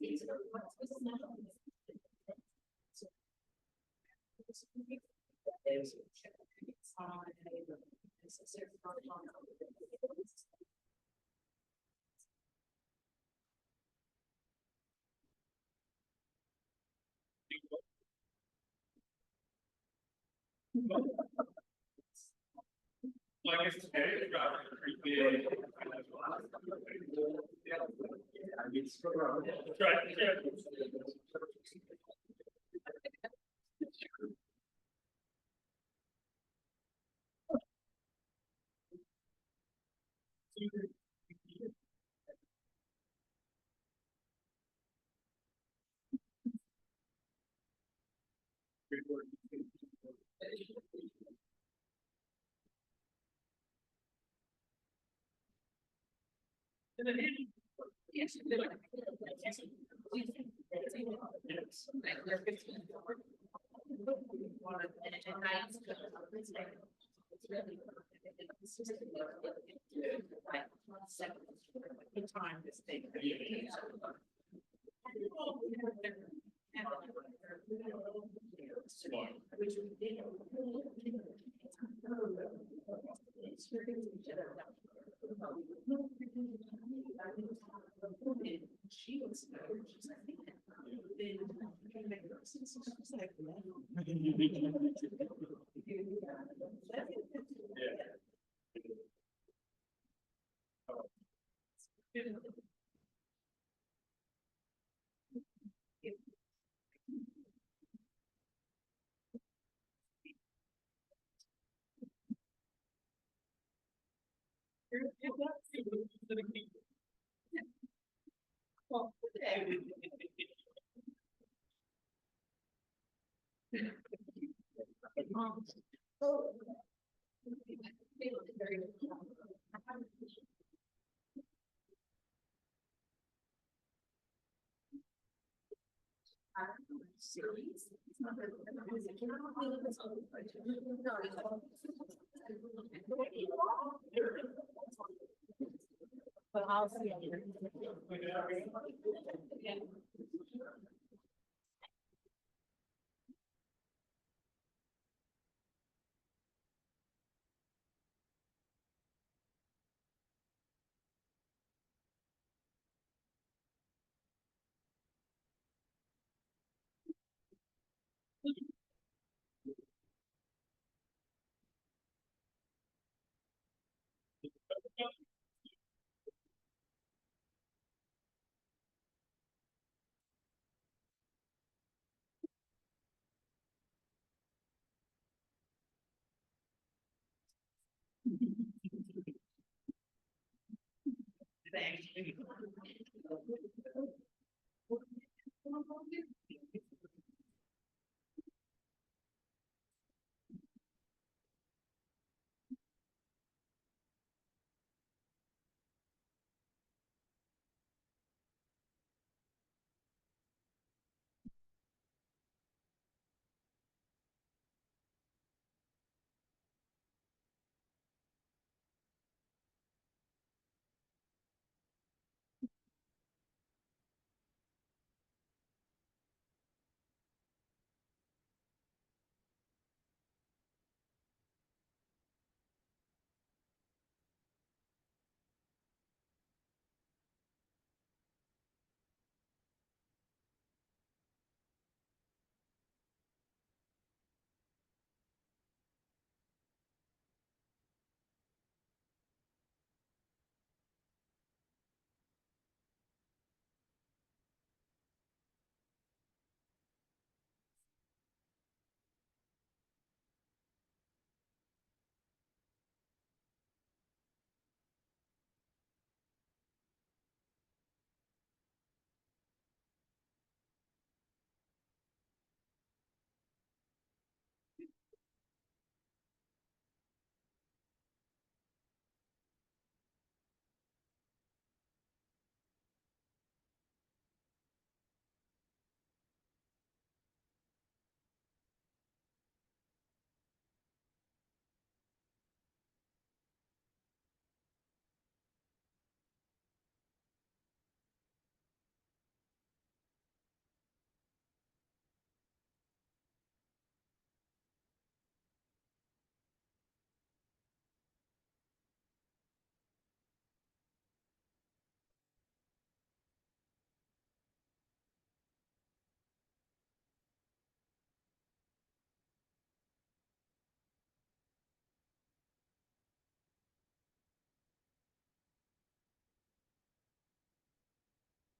Like I said, it's got a pretty big. Yes. Time this thing. She was series. But I'll see you. Thank you.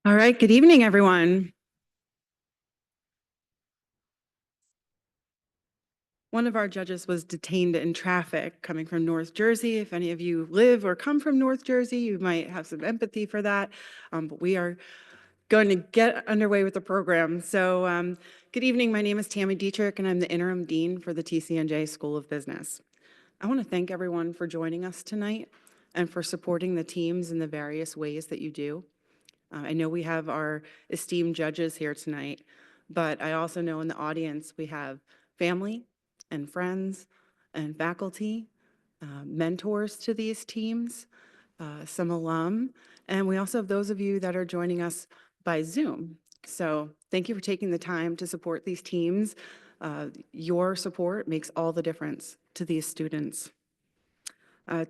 All right, good evening, everyone. One of our judges was detained in traffic coming from North Jersey. If any of you live or come from North Jersey, you might have some empathy for that. But we are going to get underway with the program. So good evening, my name is Tammy Dietrich, and I'm the interim dean for the TCNJ School of Business. I want to thank everyone for joining us tonight and for supporting the teams in the various ways that you do. I know we have our esteemed judges here tonight, but I also know in the audience we have family and friends and faculty, mentors to these teams, some alum, and we also have those of you that are joining us by Zoom. So thank you for taking the time to support these teams. Your support makes all the difference to these students.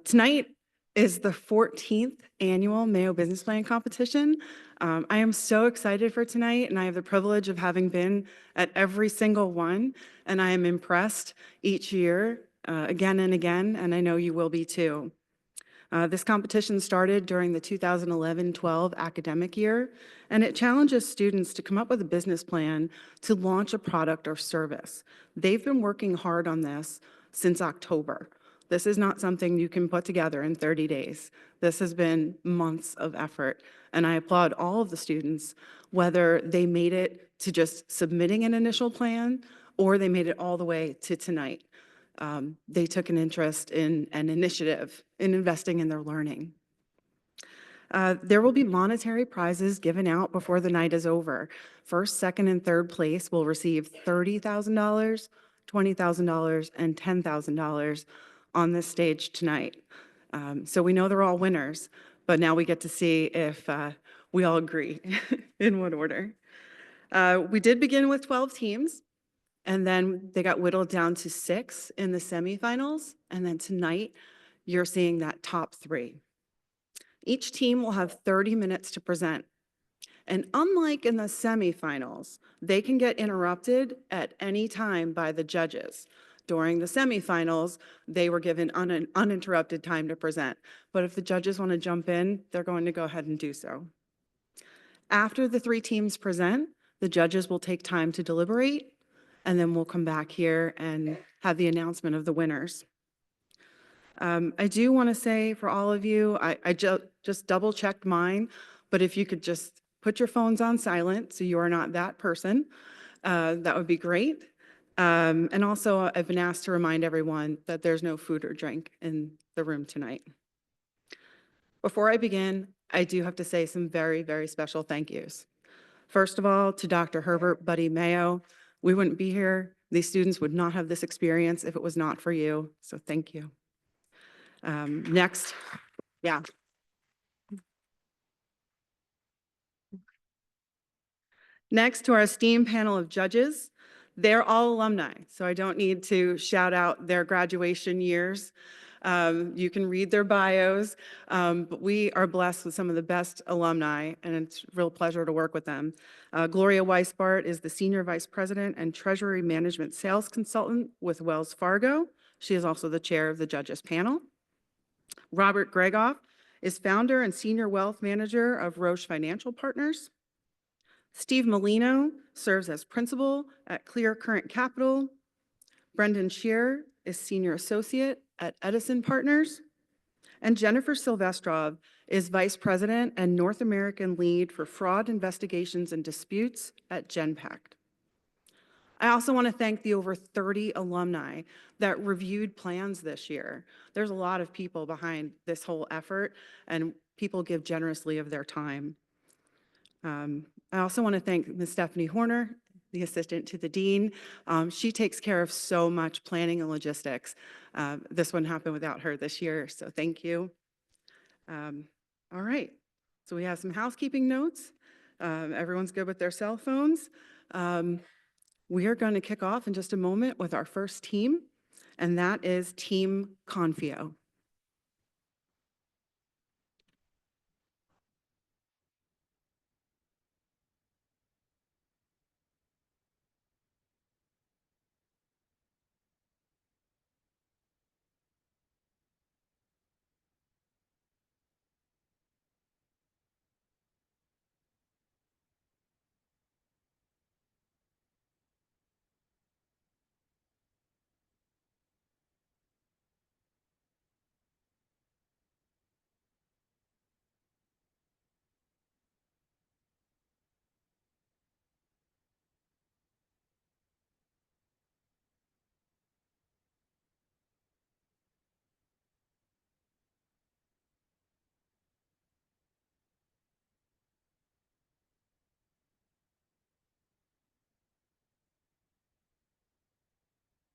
Tonight is the 14th annual Mayo Business Plan Competition. I am so excited for tonight, and I have the privilege of having been at every single one, and I am impressed each year, again and again, and I know you will be too. This competition started during the 2011-12 academic year, and it challenges students to come up with a business plan to launch a product or service. They've been working hard on this since October. This is not something you can put together in 30 days. This has been months of effort, and I applaud all of the students, whether they made it to just submitting an initial plan or they made it all the way to tonight. They took an interest in an initiative in investing in their learning. There will be monetary prizes given out before the night is over. First, second, and third place will receive $30,000, $20,000, and $10,000 on this stage tonight. So we know they're all winners, but now we get to see if we all agree in what order. We did begin with 12 teams. And then they got whittled down to 6 in the semifinals. And then tonight, you're seeing that top 3. Each team will have 30 minutes to present. And unlike in the semifinals, they can get interrupted at any time by the judges. During the semifinals, they were given uninterrupted time to present. But if the judges want to jump in, they're going to go ahead and do so. After the 3 teams present, the judges will take time to deliberate, and then we'll come back here and have the announcement of the winners. I do want to say for all of you, I just double checked mine, but if you could just put your phones on silent so you are not that person, that would be great. And also, I've been asked to remind everyone that there's no food or drink in the room tonight. Before I begin, I do have to say some very, very special thank yous. First of all, to Dr. Herbert Buddy Mayo. We wouldn't be here. These students would not have this experience if it was not for you. So thank you. Next, yeah. Next to our esteemed panel of judges, they're all alumni, so I don't need to shout out their graduation years. You can read their bios, but we are blessed with some of the best alumni, and it's a real pleasure to work with them. Gloria Weisbart is the Senior Vice President and Treasury Management Sales Consultant with Wells Fargo. She is also the chair of the judges panel. Robert Gregoff is founder and Senior Wealth Manager of Roche Financial Partners. Steve Molino serves as principal at Clear Current Capital. Brendan Shear is Senior Associate at Edison Partners. And Jennifer Silvestrov is Vice President and North American Lead for Fraud Investigations and Disputes at Genpact. I also want to thank the over 30 alumni that reviewed plans this year. There's a lot of people behind this whole effort, and people give generously of their time. I also want to thank Ms. Stephanie Horner, the assistant to the dean. She takes care of so much planning and logistics. This wouldn't happen without her this year, so thank you. All right, so we have some housekeeping notes. Everyone's good with their cell phones. We are going to kick off in just a moment with our first team, and that is Team Confio.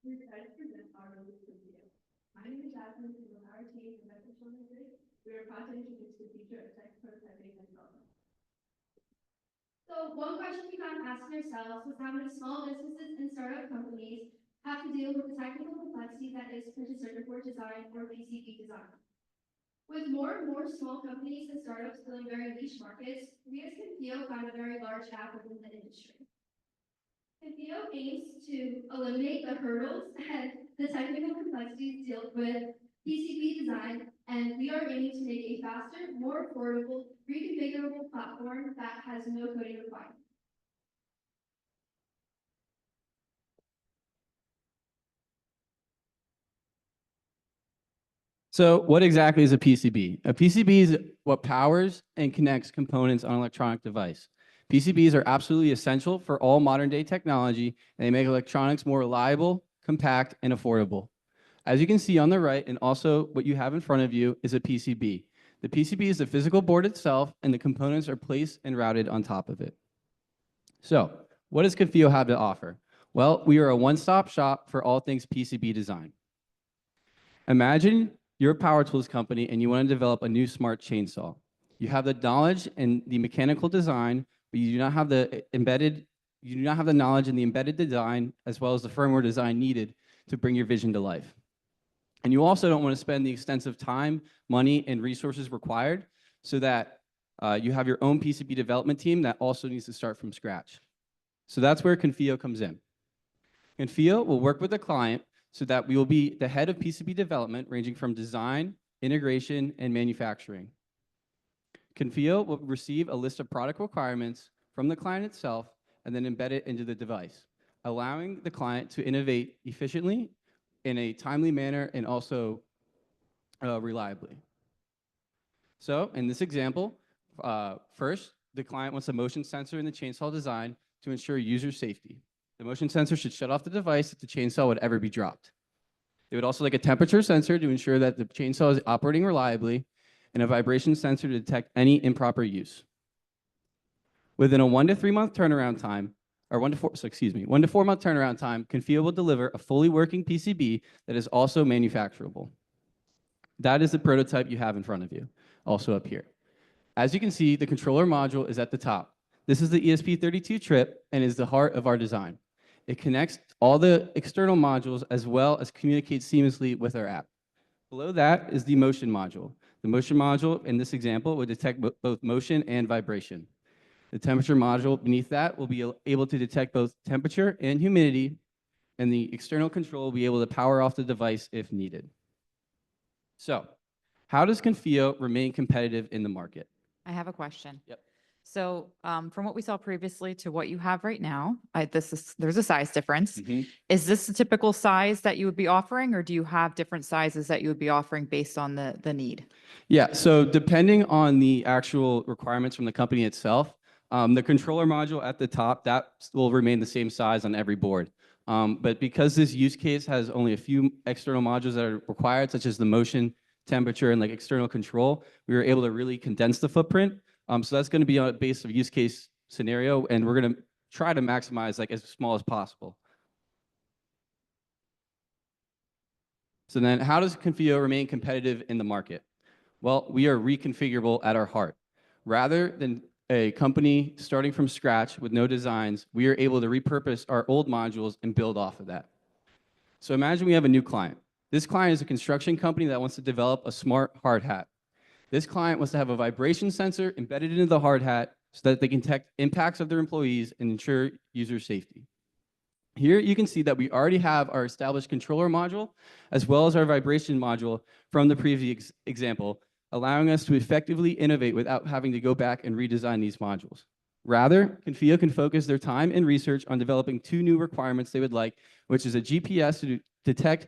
We're excited to present our release video. My name is Jasmine, and with our team and Metro TCNJ, we are proud to introduce the future of tech prototyping and development. So one question you kind of asked yourselves was how many small businesses and startup companies have to deal with the technical complexity that is printed circuit board design or PCB design. With more and more small companies and startups filling very niche markets, we as Confio found a very large gap within the industry. Confio aims to eliminate the hurdles and the technical complexities dealt with PCB design, and we are aiming to make a faster, more affordable, reconfigurable platform that has no coding requirements. So what exactly is a PCB? A PCB is what powers and connects components on an electronic device. PCBs are absolutely essential for all modern day technology, and they make electronics more reliable, compact, and affordable. As you can see on the right, and also what you have in front of you, is a PCB. The PCB is the physical board itself, and the components are placed and routed on top of it. So what does Confio have to offer? Well, we are a one-stop shop for all things PCB design. Imagine you're a power tools company and you want to develop a new smart chainsaw. You have the knowledge and the mechanical design, but you do not have the knowledge in the embedded design as well as the firmware design needed to bring your vision to life. And you also don't want to spend the extensive time, money, and resources required so that you have your own PCB development team that also needs to start from scratch. So that's where Confio comes in. Confio will work with the client so that we will be the head of PCB development, ranging from design, integration, and manufacturing. Confio will receive a list of product requirements from the client itself and then embed it into the device, allowing the client to innovate efficiently in a timely manner and also reliably. So in this example, first, the client wants a motion sensor in the chainsaw design to ensure user safety. The motion sensor should shut off the device if the chainsaw would ever be dropped. They would also like a temperature sensor to ensure that the chainsaw is operating reliably, and a vibration sensor to detect any improper use. Within a 1 to 3 month turnaround time, or 1 to 4 month turnaround time, Confio will deliver a fully working PCB that is also manufacturable. That is the prototype you have in front of you, also up here. As you can see, the controller module is at the top. This is the ESP32 trip and is the heart of our design. It connects all the external modules as well as communicates seamlessly with our app. Below that is the motion module. The motion module in this example would detect both motion and vibration. The temperature module beneath that will be able to detect both temperature and humidity, and the external control will be able to power off the device if needed. So, how does Confio remain competitive in the market? I have a question. Yep. So from what we saw previously to what you have right now, there's a size difference. Is this the typical size that you would be offering, or do you have different sizes that you would be offering based on the need? Yeah, so depending on the actual requirements from the company itself, the controller module at the top, that will remain the same size on every board. But because this use case has only a few external modules that are required, such as the motion, temperature, and like external control, we were able to really condense the footprint. So that's going to be on a base of use case scenario, and we're going to try to maximize like as small as possible. So then how does Confio remain competitive in the market? Well, we are reconfigurable at our heart. Rather than a company starting from scratch with no designs, we are able to repurpose our old modules and build off of that. So imagine we have a new client. This client is a construction company that wants to develop a smart hard hat. This client wants to have a vibration sensor embedded into the hard hat so that they can detect impacts of their employees and ensure user safety. Here you can see that we already have our established controller module as well as our vibration module from the previous example, allowing us to effectively innovate without having to go back and redesign these modules. Rather, Confio can focus their time and research on developing 2 new requirements they would like, which is a GPS to detect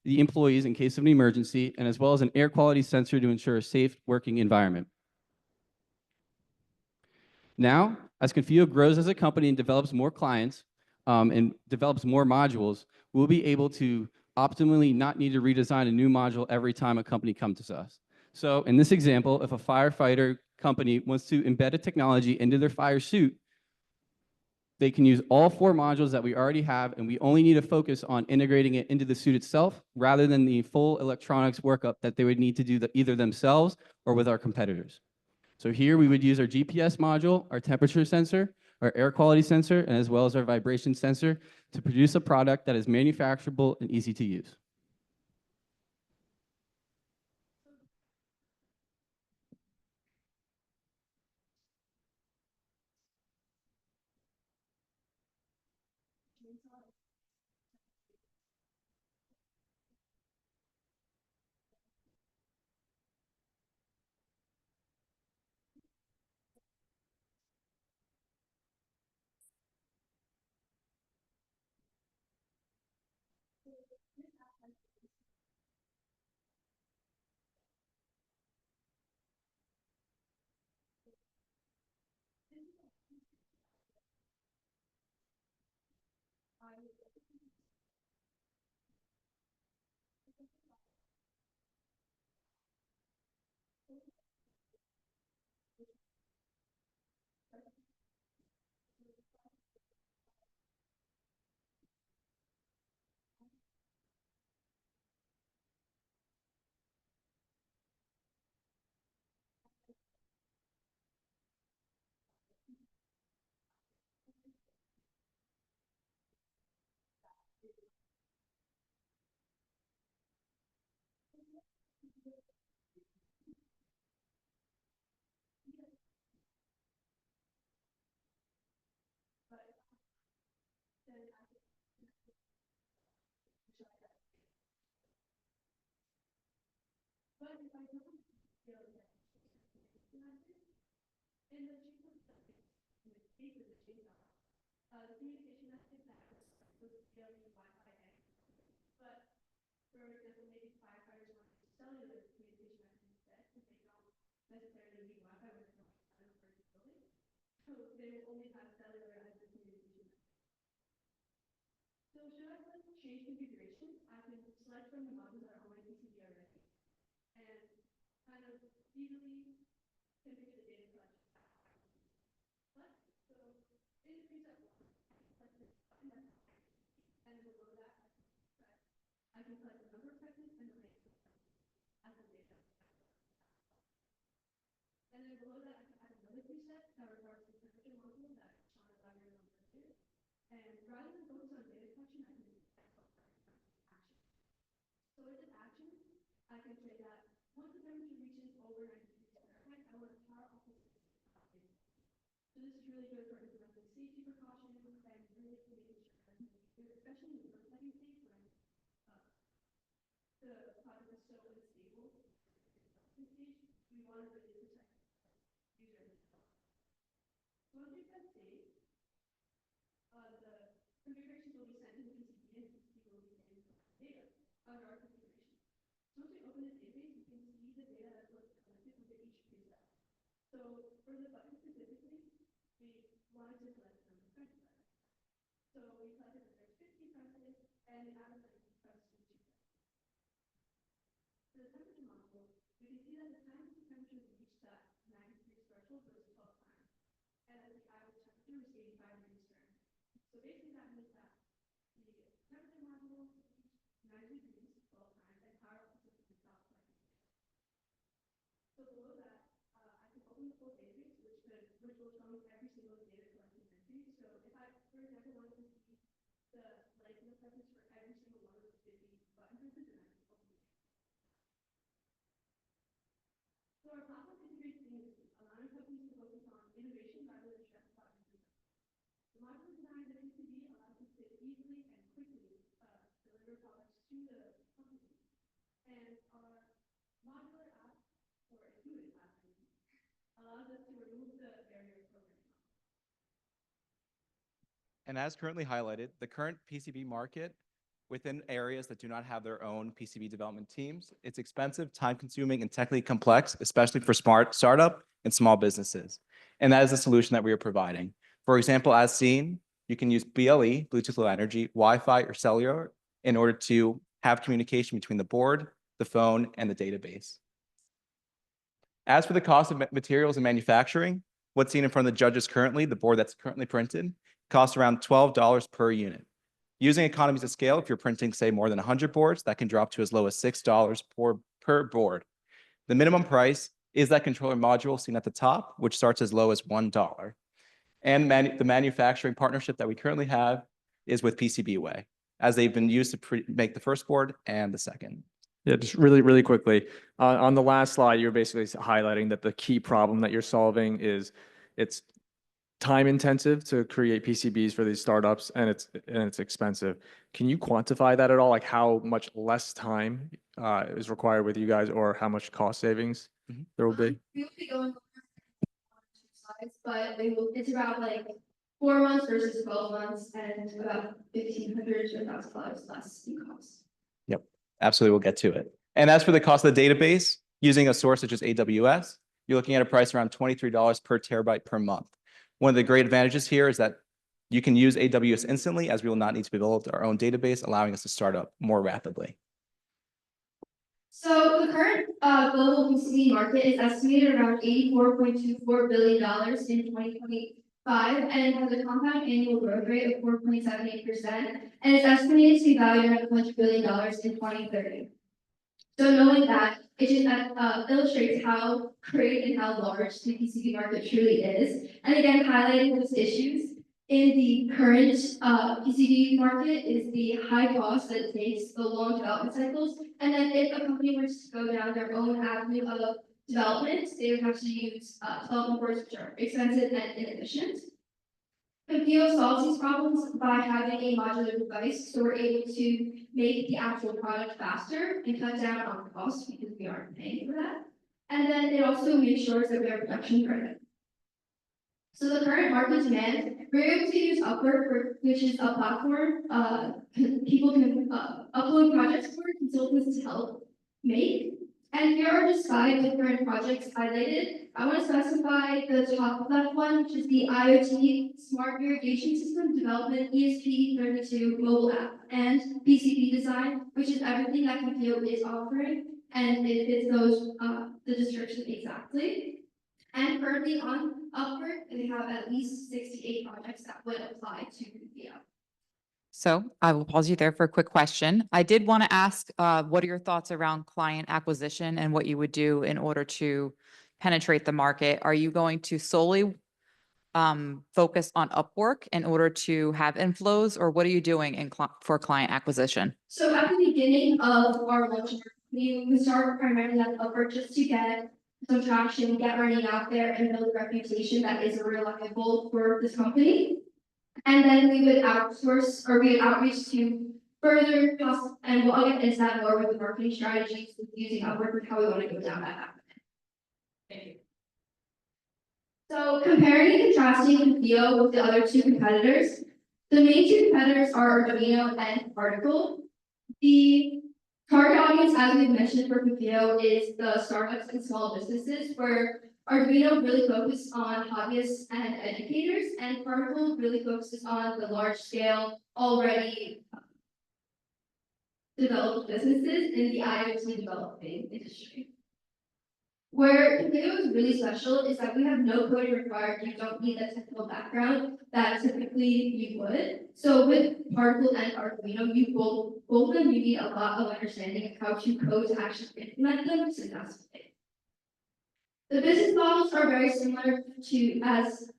the employees in case of an emergency, and as well as an air quality sensor to ensure a safe working environment. Now, as Confio grows as a company and develops more clients and develops more modules, we'll be able to optimally not need to redesign a new module every time a company comes to us. So in this example, if a firefighter company wants to embed a technology into their fire suit, they can use all 4 modules that we already have, and we only need to focus on integrating it into the suit itself rather than the full electronics workup that they would need to do either themselves or with our competitors. So here we would use our GPS module, our temperature sensor, our air quality sensor, and as well as our vibration sensor to produce a product that is manufacturable and easy to use. So should I change configuration? I can select from the modules that are on my PCB already and kind of easily configure the data collection. But so in preset one, select this button and below that, I can select the number of seconds and the rate as the data. And then below that, I can add another preset that regards the temperature module that Sean elaborated on earlier. And rather than focus on data collection, I can do action. So with an action, I can say that once the temperature reaches over 90 degrees Fahrenheit, I want to power off the system. So this is really good for implementing safety precautions and really making sure that, especially in the prototyping stage when the product is so unstable, we want to really protect user. So once you've got saved, the configurations will be sent to the PCB and the PCB will be sending data under our configuration. So once we open the database, you can see the data that was collected with each preset. So for the button specifically, we wanted to select the number of presses. So we selected the first 50 presses and the average length of press was 2 presses. For the temperature module, we can see that the time the temperature reached that 90 degrees threshold was 12 times, and that the average temperature was 85 degrees Fahrenheit. So basically that means that the temperature module reached 90 degrees 12 times and power up to 12 times. So below that, I can open the full database, which will show me every single data collection entry. So if I, for example, wanted to see the length of the presses for every single one of those 50 button presses, then I can open it. So our platform integrates seamlessly, allowing companies to focus on innovation rather than stress product design. The modular design of the PCB allows us to easily and quickly deliver products to the company. And our modular app, or intuitive app, allows us to remove the barrier of programming. And as currently highlighted, the current PCB market within areas that do not have their own PCB development teams, it's expensive, time-consuming, and technically complex, especially for startup and small businesses. And that is the solution that we are providing. For example, as seen, you can use BLE, Bluetooth Low Energy, Wi-Fi, or cellular in order to have communication between the board, the phone, and the database. As for the cost of materials and manufacturing, what's seen in front of the judges currently, the board that's currently printed, costs around $12 per unit. Using economies of scale, if you're printing, say, more than 100 boards, that can drop to as low as $6 per board. The minimum price is that controller module seen at the top, which starts as low as $1. And the manufacturing partnership that we currently have is with PCBWay, as they've been used to make the first board and the second. Yeah, just really quickly. On the last slide, you're basically highlighting that the key problem that you're solving is it's time intensive to create PCBs for these startups, and it's expensive. Can you quantify that at all? Like how much less time is required with you guys, or how much cost savings there will be? We will be going over two slides, but it's about like 4 months versus 12 months and about $1,500 to $1,000 less in cost. Yep, absolutely, we'll get to it. And as for the cost of the database, using a source such as AWS, you're looking at a price around $23 per terabyte per month. One of the great advantages here is that you can use AWS instantly, as we will not need to build our own database, allowing us to start up more rapidly. So the current global PCB market is estimated around $84.24 billion in 2025, and it has a compound annual growth rate of 4.78%, and it's estimated to be valued at $100 billion in 2030. So knowing that, it just illustrates how great and how large the PCB market truly is. And again, highlighting those issues in the current PCB market is the high cost that it takes, the long development cycles. And then if a company were to go down their own avenue of development, they would have to use development boards, which are expensive and inefficient. Confio solves these problems by having a modular device, so we're able to make the actual product faster and cut down on costs because we aren't paying for that. And then it also makes sure that we have production credit. So the current market demand, we're able to use Upwork, which is a platform people can upload projects for consultants to help make. And here are just 5 different projects highlighted. I want to specify the top left one, which is the IoT Smart Irrigation System Development ESP32 mobile app, and PCB design, which is everything that Confio is offering, and it fits those the description exactly. And currently on Upwork, they have at least 68 projects that would apply to Confio. So I will pause you there for a quick question. I did want to ask, what are your thoughts around client acquisition and what you would do in order to penetrate the market? Are you going to solely focus on Upwork in order to have inflows, or what are you doing for client acquisition? So at the beginning of our launch, we started primarily on Upwork just to get some traction, get running out there, and build a reputation that is reliable for this company. And then we would outsource, or we would outreach to further cost, and we'll get into that more with the marketing strategies with using Upwork with how we want to go down that path. Thank you. So comparing and contrasting Confio with the other 2 competitors, the main 2 competitors are Arduino and Particle. The target audience, as we've mentioned for Confio, is the startups and small businesses, where Arduino really focuses on hobbyists and educators, and Particle really focuses on the large scale, already developed businesses in the IoT developing industry. Where Confio is really special is that we have no coding required. You don't need that technical background that typically you would. So with Particle and Arduino, you both of them, you need a lot of understanding of how to code to actually implement them successfully. The business models are very similar as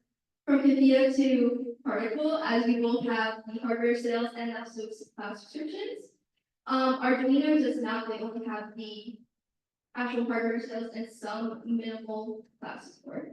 from Confio to Particle, as we both have the hardware sales and also cloud subscriptions. Arduino does not, they only have the actual hardware sales and some minimal cloud support.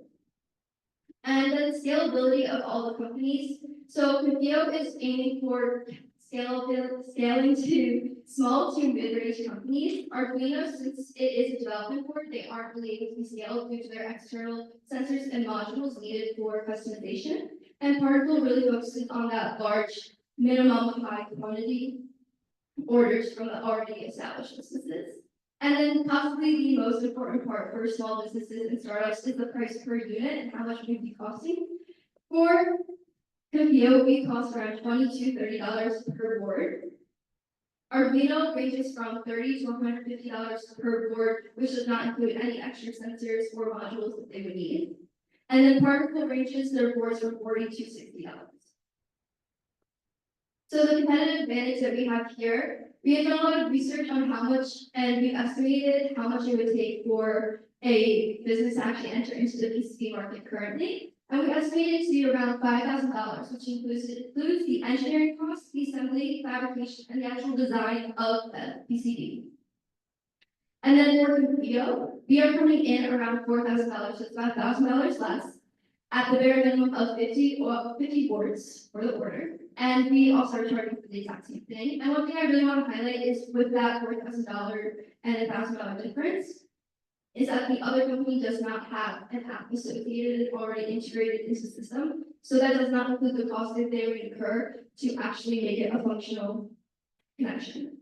And then scalability of all the companies. So Confio is aiming for scaling to small to mid-range companies. Arduino, since it is a development board, they aren't really able to be scaled due to their external sensors and modules needed for customization. And Particle really focuses on that large minimum high quantity orders from the already established businesses. And then possibly the most important part for small businesses and startups is the price per unit and how much it would be costing. For Confio, we cost around $20 to $30 per board. Arduino ranges from $30 to $150 per board, which does not include any extra sensors or modules that they would need. And then Particle ranges their boards from $40 to $60. So the competitive advantage that we have here, we have done a lot of research on how much, and we've estimated how much it would take for a business to actually enter into the PCB market currently. And we estimate it to be around $5,000, which includes the engineering costs, the assembly, fabrication, and the actual design of the PCB. And then for Confio, we are coming in around $4,000, so it's about $1,000 less, at the bare minimum of 50 boards for the order. And we also are charging for the exact same thing. And one thing I really want to highlight is with that $4,000 and $1,000 difference, is that the other company does not have an app associated already integrated into the system. So that does not include the cost that they would incur to actually make it a functional connection.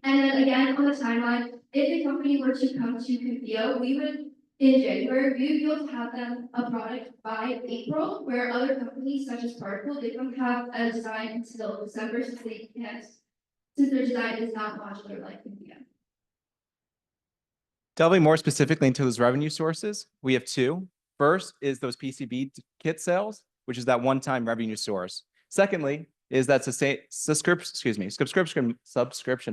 And then again, on the timeline, if the company were to come to Confio, we would, in January, we would be able to have them a product by April, where other companies such as Particle, they don't have a design until December, since their design is not modular like Confio. Delving more specifically into those revenue sources, we have two. First is those PCB kit sales, which is that one-time revenue source. Secondly, is that subscription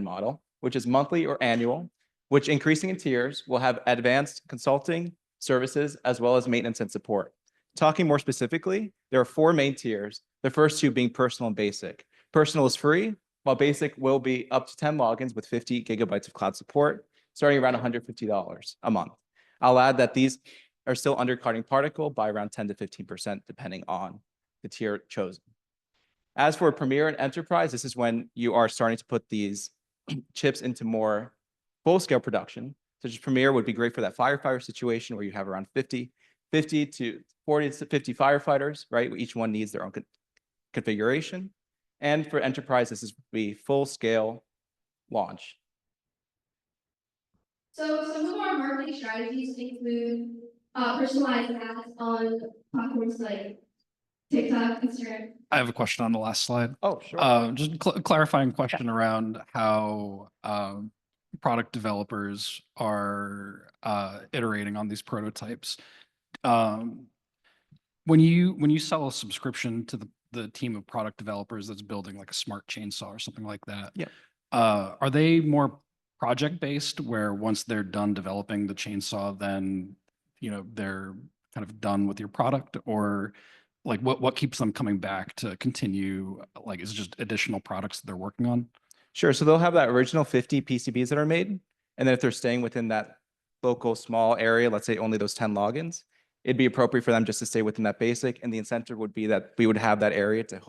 model, which is monthly or annual, which increasing in tiers will have advanced consulting services as well as maintenance and support. Talking more specifically, there are 4 main tiers, the first 2 being personal and basic. Personal is free, while basic will be up to 10 logins with 50 gigabytes of cloud support, starting around $150 a month. I'll add that these are still undercutting Particle by around 10 to 15%, depending on the tier chosen. As for Premier and Enterprise, this is when you are starting to put these chips into more full-scale production, such as Premier would be great for that firefighter situation where you have around 50 to 40 to 50 firefighters, right? Each one needs their own configuration. And for Enterprise, this is the full-scale launch. So some of our marketing strategies include personalized ads on platforms like TikTok, Instagram. I have a question on the last slide. Oh, sure. Just clarifying question around how product developers are iterating on these prototypes. When you sell a subscription to the team of product developers that's building like a smart chainsaw or something like that, Yeah. Are they more project-based where once they're done developing the chainsaw, then they're kind of done with your product, or like what keeps them coming back to continue? Like, is it just additional products that they're working on? Sure. So they'll have that original 50 PCBs that are made. And then if they're staying within that local small area, let's say only those 10 logins, it'd be appropriate for them just to stay within that basic. And the incentive would be that we would have that area to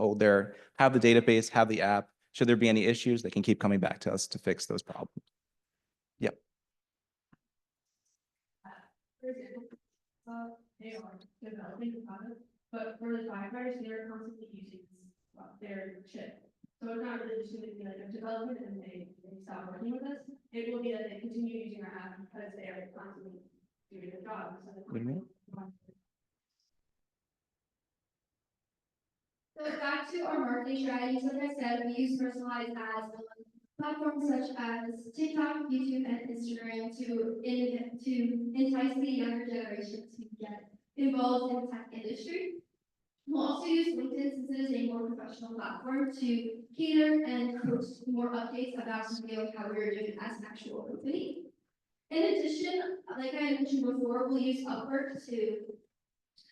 have the database, have the app. Should there be any issues, they can keep coming back to us to fix those problems. Yep. For example, they are developing the product, but for the firefighters, they're constantly using their chip. So it's not really just going to be like a development and they stop working with us. It will be that they continue using our app because they are constantly doing their job. So back to our marketing strategies, like I said, we use personalized ads on platforms such as TikTok, YouTube, and Instagram to entice the younger generation to get involved in the tech industry. We'll also use LinkedIn since it is a more professional platform to cater and post more updates about how we're doing as an actual company. In addition, like I mentioned before, we'll use Upwork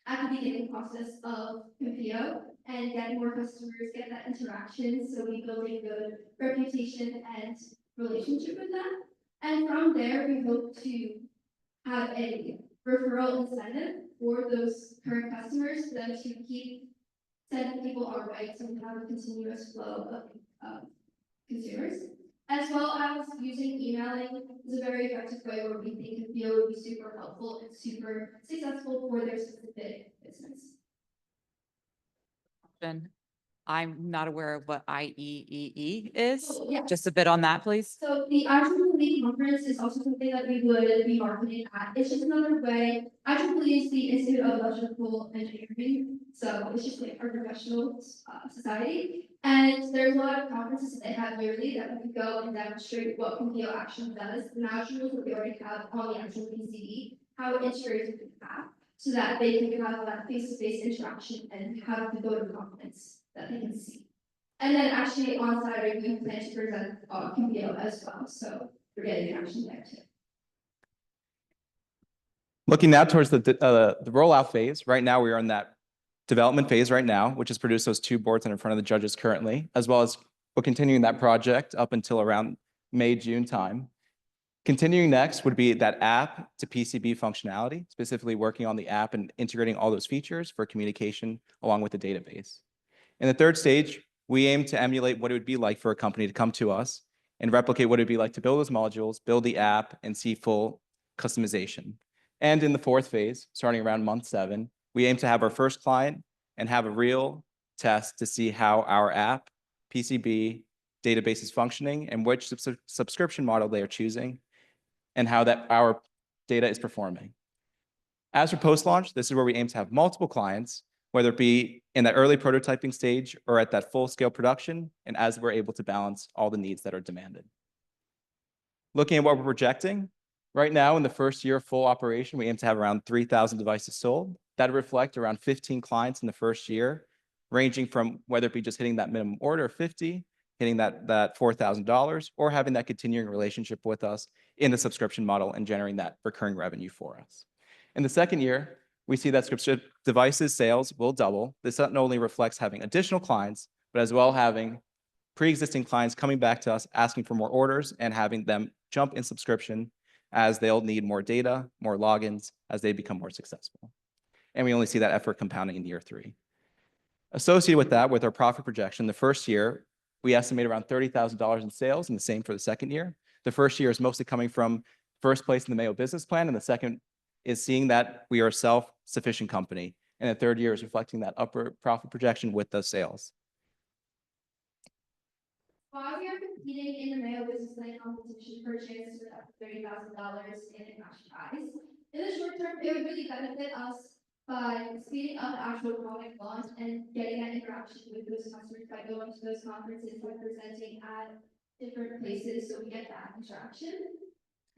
at the beginning process of Confio and get more customers, get that interaction, so we build a good reputation and relationship with them. And from there, we hope to have a referral incentive for those current customers for them to keep sending people our way to have a continuous flow of consumers, as well as using emailing is a very effective way where we think Confio would be super helpful and super successful for their specific business. I'm not aware of what IEEE is. Oh, yeah. Just a bit on that, please. So the IEEE conference is also something that we would be marketing at. It's just another way. IEEE is the Institute of Electrical Engineering. So it's just like our professional society. And there's a lot of conferences that they have yearly that we could go and demonstrate what Confio actually does, the modules that we already have on the actual PCB, how it integrates with the app, so that they can have that face-to-face interaction and have the voter confidence that they can see. And then actually on Saturday, we plan to present PPO as well, so we're getting traction there too. Looking now towards the rollout phase, right now we are in that development phase right now, which has produced those 2 boards that are in front of the judges currently, as well as we're continuing that project up until around May, June time. Continuing next would be that app to PCB functionality, specifically working on the app and integrating all those features for communication along with the database. In the 3rd stage, we aim to emulate what it would be like for a company to come to us and replicate what it would be like to build those modules, build the app, and see full customization. And in the 4th phase, starting around month 7, we aim to have our first client and have a real test to see how our app, PCB, database is functioning and which subscription model they are choosing and how that our data is performing. As for post-launch, this is where we aim to have multiple clients, whether it be in that early prototyping stage or at that full-scale production, and as we're able to balance all the needs that are demanded. Looking at what we're projecting, right now in the first year of full operation, we aim to have around 3,000 devices sold. That reflect around 15 clients in the first year, ranging from whether it be just hitting that minimum order of 50, hitting that $4,000, or having that continuing relationship with us in the subscription model and generating that recurring revenue for us. In the 2nd year, we see that subscription devices sales will double. This not only reflects having additional clients, but as well having pre-existing clients coming back to us, asking for more orders and having them jump in subscription as they'll need more data, more logins as they become more successful. And we only see that effort compounding in year 3. Associated with that, with our profit projection, the first year, we estimate around $30,000 in sales, and the same for the 2nd year. The first year is mostly coming from first place in the Mayo business plan, and the 2nd is seeing that we are a self-sufficient company. And the 3rd year is reflecting that upper profit projection with those sales. While we are competing in the Mayo business plan competition for a chance to win up to $30,000 in a cash prize, in the short term, it would really benefit us by speeding up the actual product launch and getting that interaction with those customers by going to those conferences, by presenting at different places, so we get that interaction.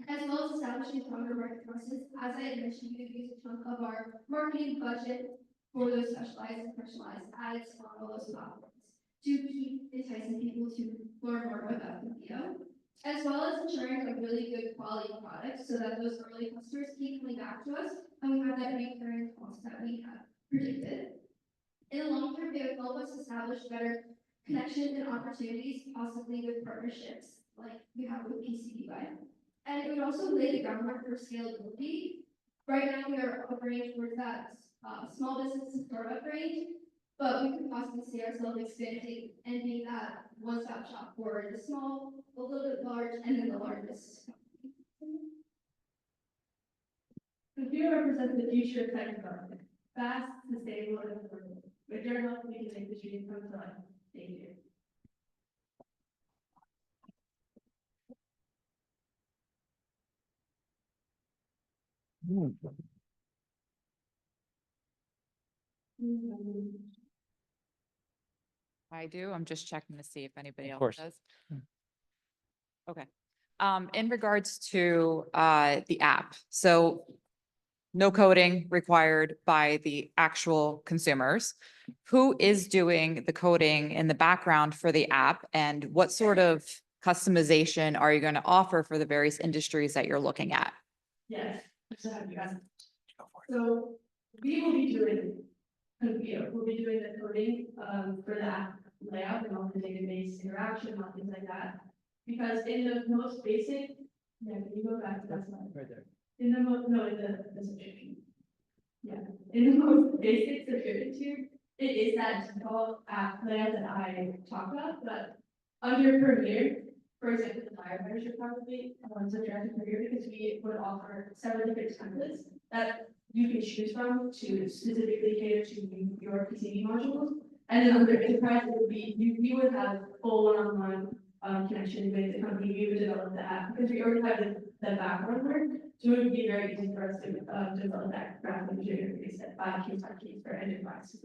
As well as establishing stronger market presence. As I had mentioned, we could use a chunk of our marketing budget for those specialized and personalized ads on all those platforms to keep enticing people to learn more about the video, as well as ensuring a really good quality product so that those early customers keep coming back to us and we have that recurring cost that we have predicted. In the long term, it would help us establish better connections and opportunities, possibly with partnerships like we have with PCB. And it would also lay the groundwork for scalability. Right now, we are operating towards that small business and startup range, but we could possibly see ourselves expanding and being that one-stop shop for the small, a little bit large, and then the largest. The field represents the future of tech development, fast, sustainable, and affordable. With your help, we can make the dream come to life. Thank you. I do. I'm just checking to see if anybody Of else course. does. Okay. In regards to the app, so no coding required by the actual consumers. Who is doing the coding in the background for the app, and what sort of customization are you going to offer for the various industries that you're looking at? Yes, so have you guys. So we will be doing, we'll be doing the coding for the app layout and all the database interaction, all things like that. Because in the most basic, yeah, can you go back to that slide? Right there. In the most, no, in the subscription. Yeah, in the most basic subscription tier, it is that default app layout that I talked about, but under Premiere, for example, the firefighters should probably subject to Premiere because we would offer several different templates that you can choose from to specifically cater to your PCB modules. And then under enterprise, it would be, you would have full one-on-one connection with the company. We would develop the app because we already have the background work. So it would be very easy for us to develop that graphic user interface at 5 case for enterprise.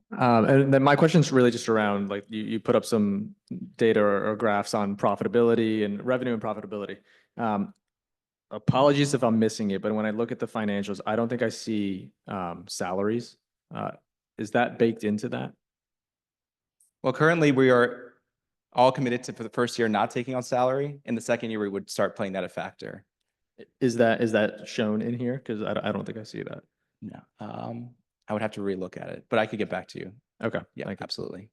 And then my question is really just around, like, you put up some data or graphs on profitability and revenue and profitability. Apologies if I'm missing it, but when I look at the financials, I don't think I see salaries. Is that baked into that? Well, currently we are all committed to, for the first year, not taking on salary. In the second year, we would start playing that a factor. Is that shown in here? Because I don't think I see that. No, I would have to relook at it, but I could get back to you. Okay. Yeah, thank you. absolutely.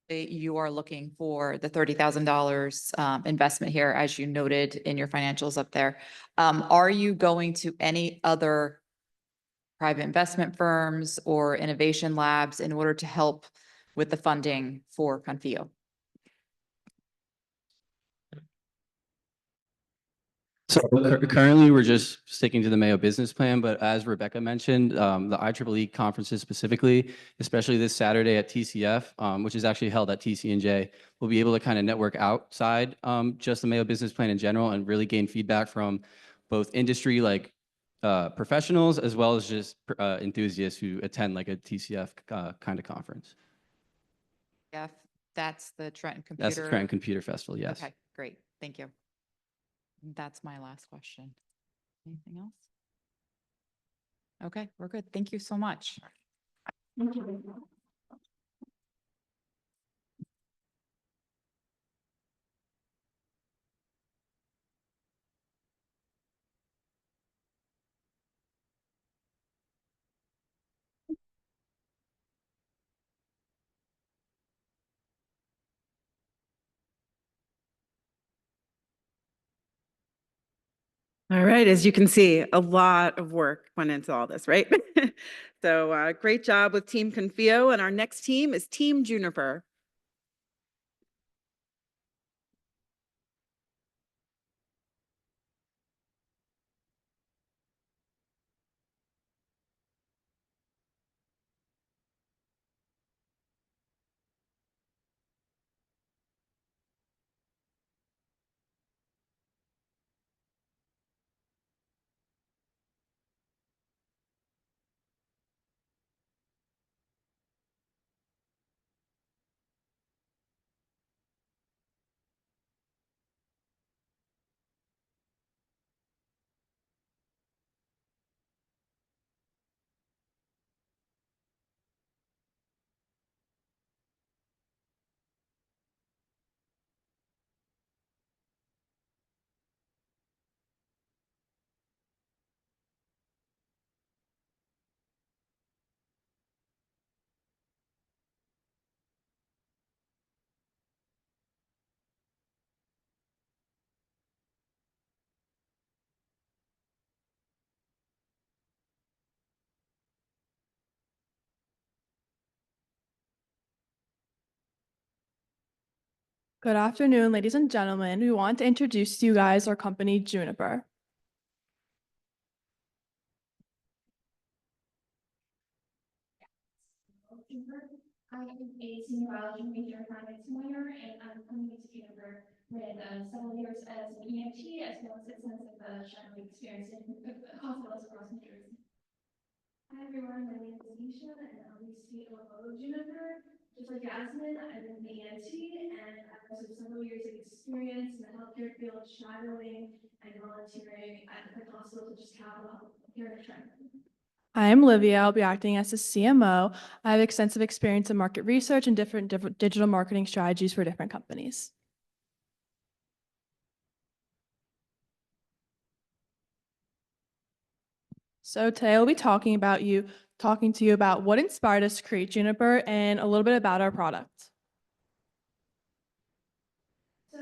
You are looking for the $30,000 investment here, as you noted in your financials up there. Are you going to any other private investment firms or innovation labs in order to help with the funding for Confio? So currently, we're just sticking to the Mayo business plan, but as Rebecca mentioned, the IEEE conferences specifically, especially this Saturday at TCF, which is actually held at TCNJ, we'll be able to kind of network outside just the Mayo business plan in general and really gain feedback from both industry like professionals as well as just enthusiasts who attend like a TCF kind of conference. Yeah, that's the Trenton Computer. That's the Trenton Computer Festival, yes. Okay, great. Thank you. That's my last question. Anything else? Okay, we're good. Thank you so much. All right, as you can see, a lot of work went into all this, right? So great job with Team Confio, and our next team is Team Juniper. Good afternoon, ladies and gentlemen. We want to introduce to you guys our company, Juniper. I am a senior biology major at finance minor, and I'm coming to Juniper with several years as an EMT, as well as 6 months of shadowing experience in hospitals across New Jersey. Hi everyone, my name is Nisha, and I'm the CEO of Juniper. Just like Jasmine, I'm an EMT, and I also have several years of experience in the healthcare field, shadowing and volunteering at the hospital to just have here in Trenton. I am Livia. I'll be acting as the CMO. I have extensive experience in market research and different digital marketing strategies for different companies. So today I'll be talking to you about what inspired us to create Juniper and a little bit about our product. So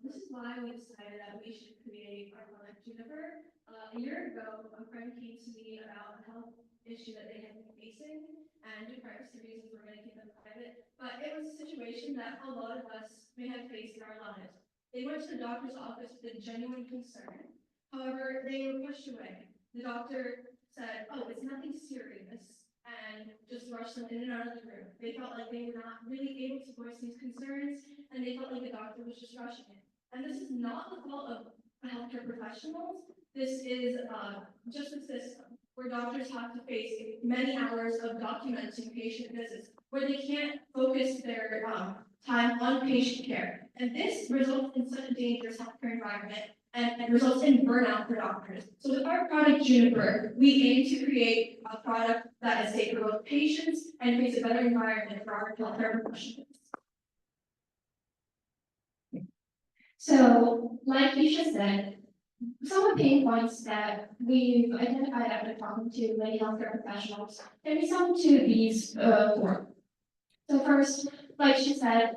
this is why we decided that we should create our product Juniper. A year ago, a friend came to me about a health issue that they had been facing, and we practiced the reasons we're going to keep them private. But it was a situation that a lot of us may have faced in our lives. They went to the doctor's office with a genuine concern. However, they were pushed away. The doctor said, "Oh, it's nothing serious," and just rushed them in and out of the room. They felt like they were not really able to voice these concerns, and they felt like the doctor was just rushing it. And this is not the fault of healthcare professionals. This is just the system. where doctors have to face many hours of documenting patient visits, where they can't focus their time on patient care. And this results in such a dangerous healthcare environment and results in burnout for doctors. So with our product Juniper, we aim to create a product that is safe for both patients and creates a better environment for our healthcare professionals. So, like Keisha said, some of the pain points that we've identified after talking to many healthcare professionals can be summed to these four. So first, like she said,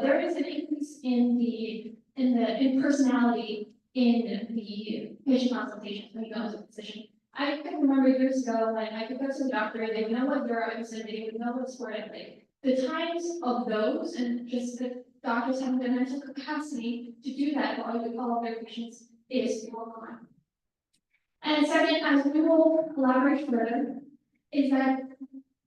there is an increase in the personality in the patient consultations when you go to a physician. I can remember years ago when I could go to the doctor, they would know what year I was in, they would know what sport I played. The times of those and just the doctors having the mental capacity to do that while you follow their patients is more common. And second, as we will elaborate further, is that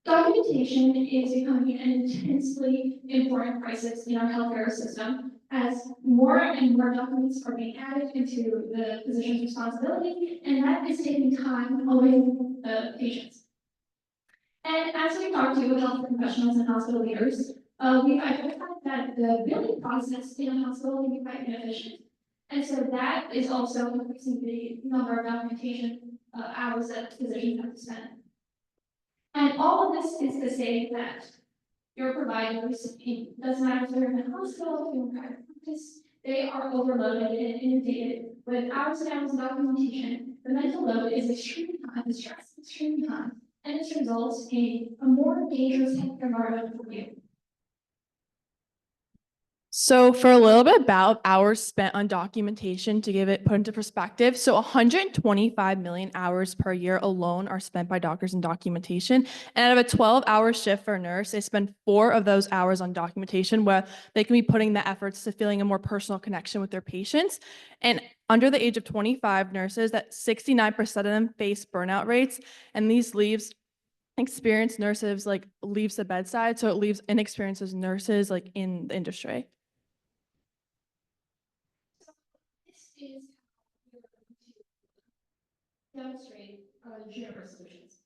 documentation is becoming an intensely important crisis in our healthcare system as more and more documents are being added into the physician's responsibility, and that is taking time away from the patients. And as we talk to health professionals and hospital leaders, we've identified that the billing process in a hospital can be quite inefficient. And so that is also increasing the number of documentation hours that physicians have to spend. And all of this is to say that your providers, it doesn't matter if they're in a hospital, if you're in private practice, they are overloaded and inundated with hours and hours of documentation. The mental load is extremely high, the stress is extremely high, and this results in a more dangerous healthcare environment for you. So for a little bit about hours spent on documentation to give it put into perspective. So 125 million hours per year alone are spent by doctors in documentation. And out of a 12-hour shift for a nurse, they spend 4 of those hours on documentation where they can be putting the efforts to feeling a more personal connection with their patients. And under the age of 25 nurses, that 69% of them face burnout rates. And these leaves experienced nurses like leaves the bedside. So it leaves inexperienced nurses like in the industry. This is how we're going to demonstrate Juniper solutions.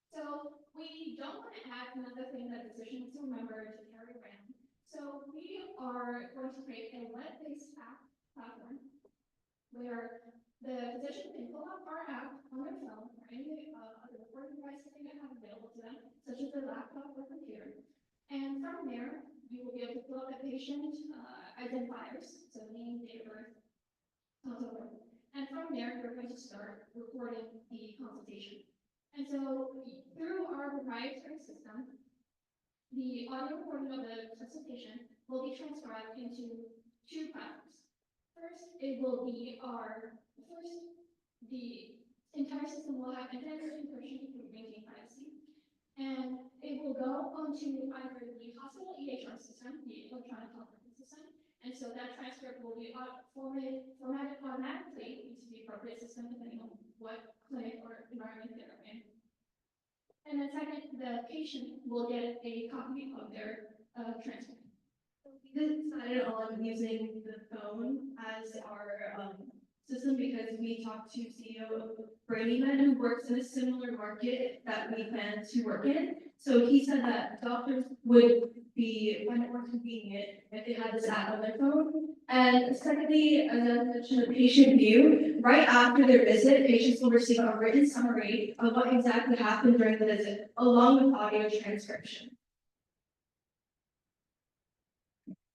So we don't want to add another thing that physicians to remember to carry around. So we are going to create a web-based app platform where the physician can pull up our app on their phone or any other recording device that they have available to them, such as their laptop or computer. And from there, you will be able to pull up the patient identifiers, so name, date of birth, and so forth. And from there, you're going to start recording the consultation. And so through our proprietary system, the audio recording of the consultation will be transcribed into 2 platforms. First, it will be the entire system will have end-to-end encryption to maintain privacy. And it will go onto either the hospital EHR system, the electronic health record system, and so that transcript will be formatted automatically into the appropriate system depending on what clinic or environment they're in. And then second, the patient will get a copy of their transcript. We decided on using the phone as our system because we talked to CEO of Bradyman, who works in a similar market that we plan to work in. So he said that doctors would find it more convenient if they had this app on their phone. And secondly, as I mentioned, the patient view, right after their visit, patients will receive a written summary of what exactly happened during the visit, along with audio transcription.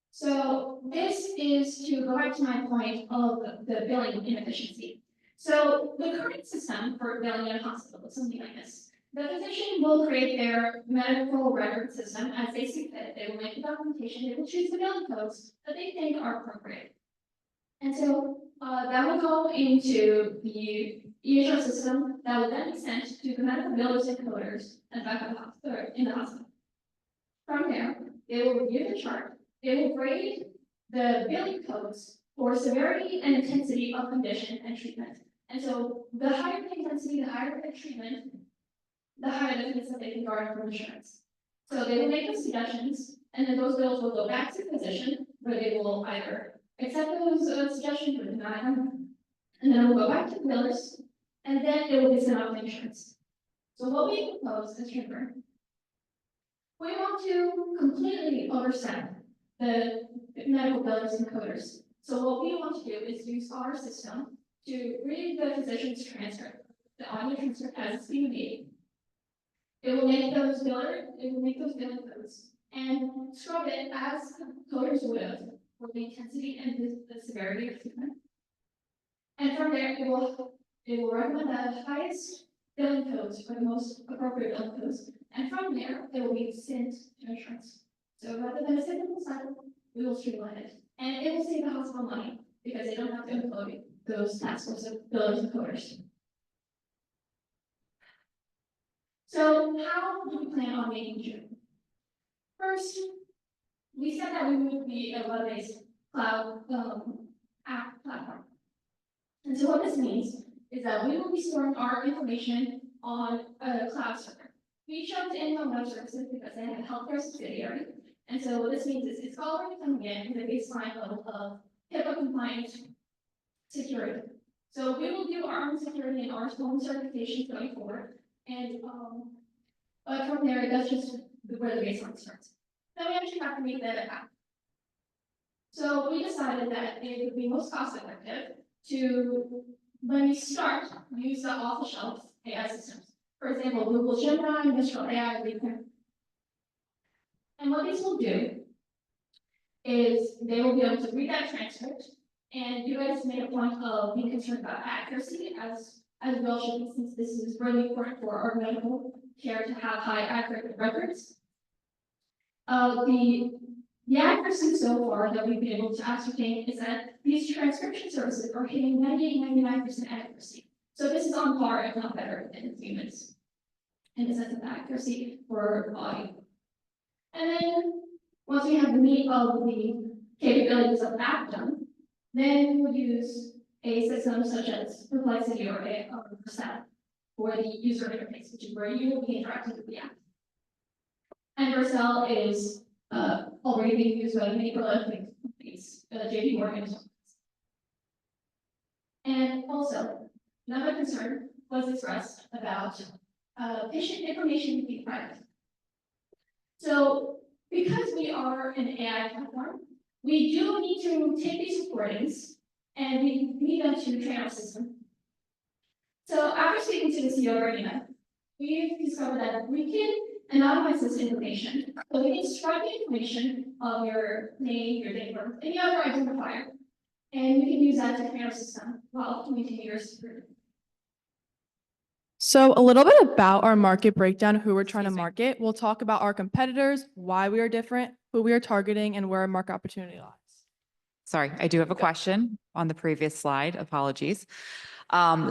So this is to go back to my point of the billing inefficiency. So the current system for billing in a hospital is something like this. The physician will create their medical record system as they see fit. They will make the documentation. They will choose the billing codes that they think are appropriate. And so that will go into the EHR system that will then be sent to the medical billers and coders and back in the hospital. From there, they will review the chart. They will grade the billing codes for severity and intensity of condition and treatment. And so the higher the intensity, the higher the treatment, the higher the fees that they can garner from insurance. So they will make those suggestions, and then those bills will go back to the physician, where they will either accept those suggestions or deny them. And then we'll go back to the billers, and then it will be sent out to insurance. So what we propose is Trimmer. We want to completely overstep the medical billers and coders. So what we want to do is use our system to read the physician's transcript, the audio transcript as it's being made. It will make those billing codes and scrub it as coders would have for the intensity and the severity of treatment. And from there, it will recommend the highest billing codes for the most appropriate billing codes. And from there, it will be sent to insurance. So rather than a single cycle, we will streamline it. And it will save the hospital money because they don't have to employ those task force of billers and coders. So how do we plan on making sure? First, we said that we would be a web-based cloud app platform. And so what this means is that we will be storing our information on a cloud server. We chose Intel Web Services because they have a healthcare subsidiary. And so what this means is it's already coming in with a baseline level of HIPAA compliant security. So we will do our own security and our own certifications going forward. And but from there, that's just where the baseline starts. Then we actually have to make that app. So we decided that it would be most cost effective to, when we start, use the off-the-shelf AI systems. For example, Google Gemini, Mistral AI, and what these will do is they will be able to read that transcript, and you guys made a point of being concerned about accuracy as well, since this is really important for our medical care to have high accurate records. The accuracy so far that we've been able to ascertain is that these transcription services are hitting 98-99% accuracy. So this is on par, if not better, than humans in the sense of accuracy for audio. And then once we have the meat of the capabilities of the app done, then we would use a system such as Perplexity or Vercel for the user interface, which is where you will be interacting with the app. And Vercel is already being used by many prolific companies, JP Morgan. And also, another concern was expressed about patient information being private. So, because we are an AI platform, we do need to take these recordings and we need them to train our system. So, after speaking to the CEO of Arena, we've discovered that we can anonymize this information. So we can describe the information of your name, your date of birth, any other identifier, and we can use that to train our system while maintaining your security. So a little bit about our market breakdown, who we're trying to Excuse me. market. We'll talk about our competitors, why we are different, who we are targeting, and where our market opportunity lies. Sorry, I do have a question on the previous slide. Apologies.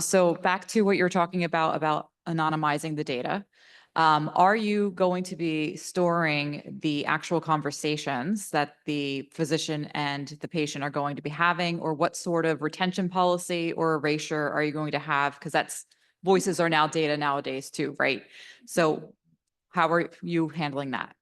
So back to what you were talking about anonymizing the data. Are you going to be storing the actual conversations that the physician and the patient are going to be having, or what sort of retention policy or erasure are you going to have? Because voices are now data nowadays too, right? So how are you handling that?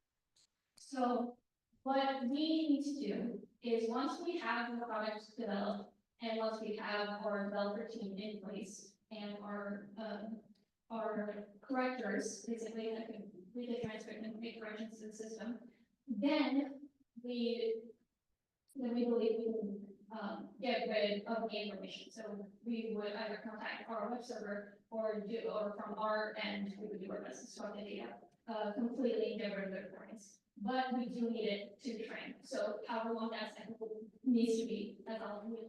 So what we need to do is once we have the product developed and once we have our developer team in place and our correctors, basically, that can read the transcript and make corrections to the system, then we believe we can get rid of the information. So we would either contact our web server or from our end, we would do our best to store the data completely and get rid of the recordings. But we do need it to train. So however long that cycle needs to be, that's all we will.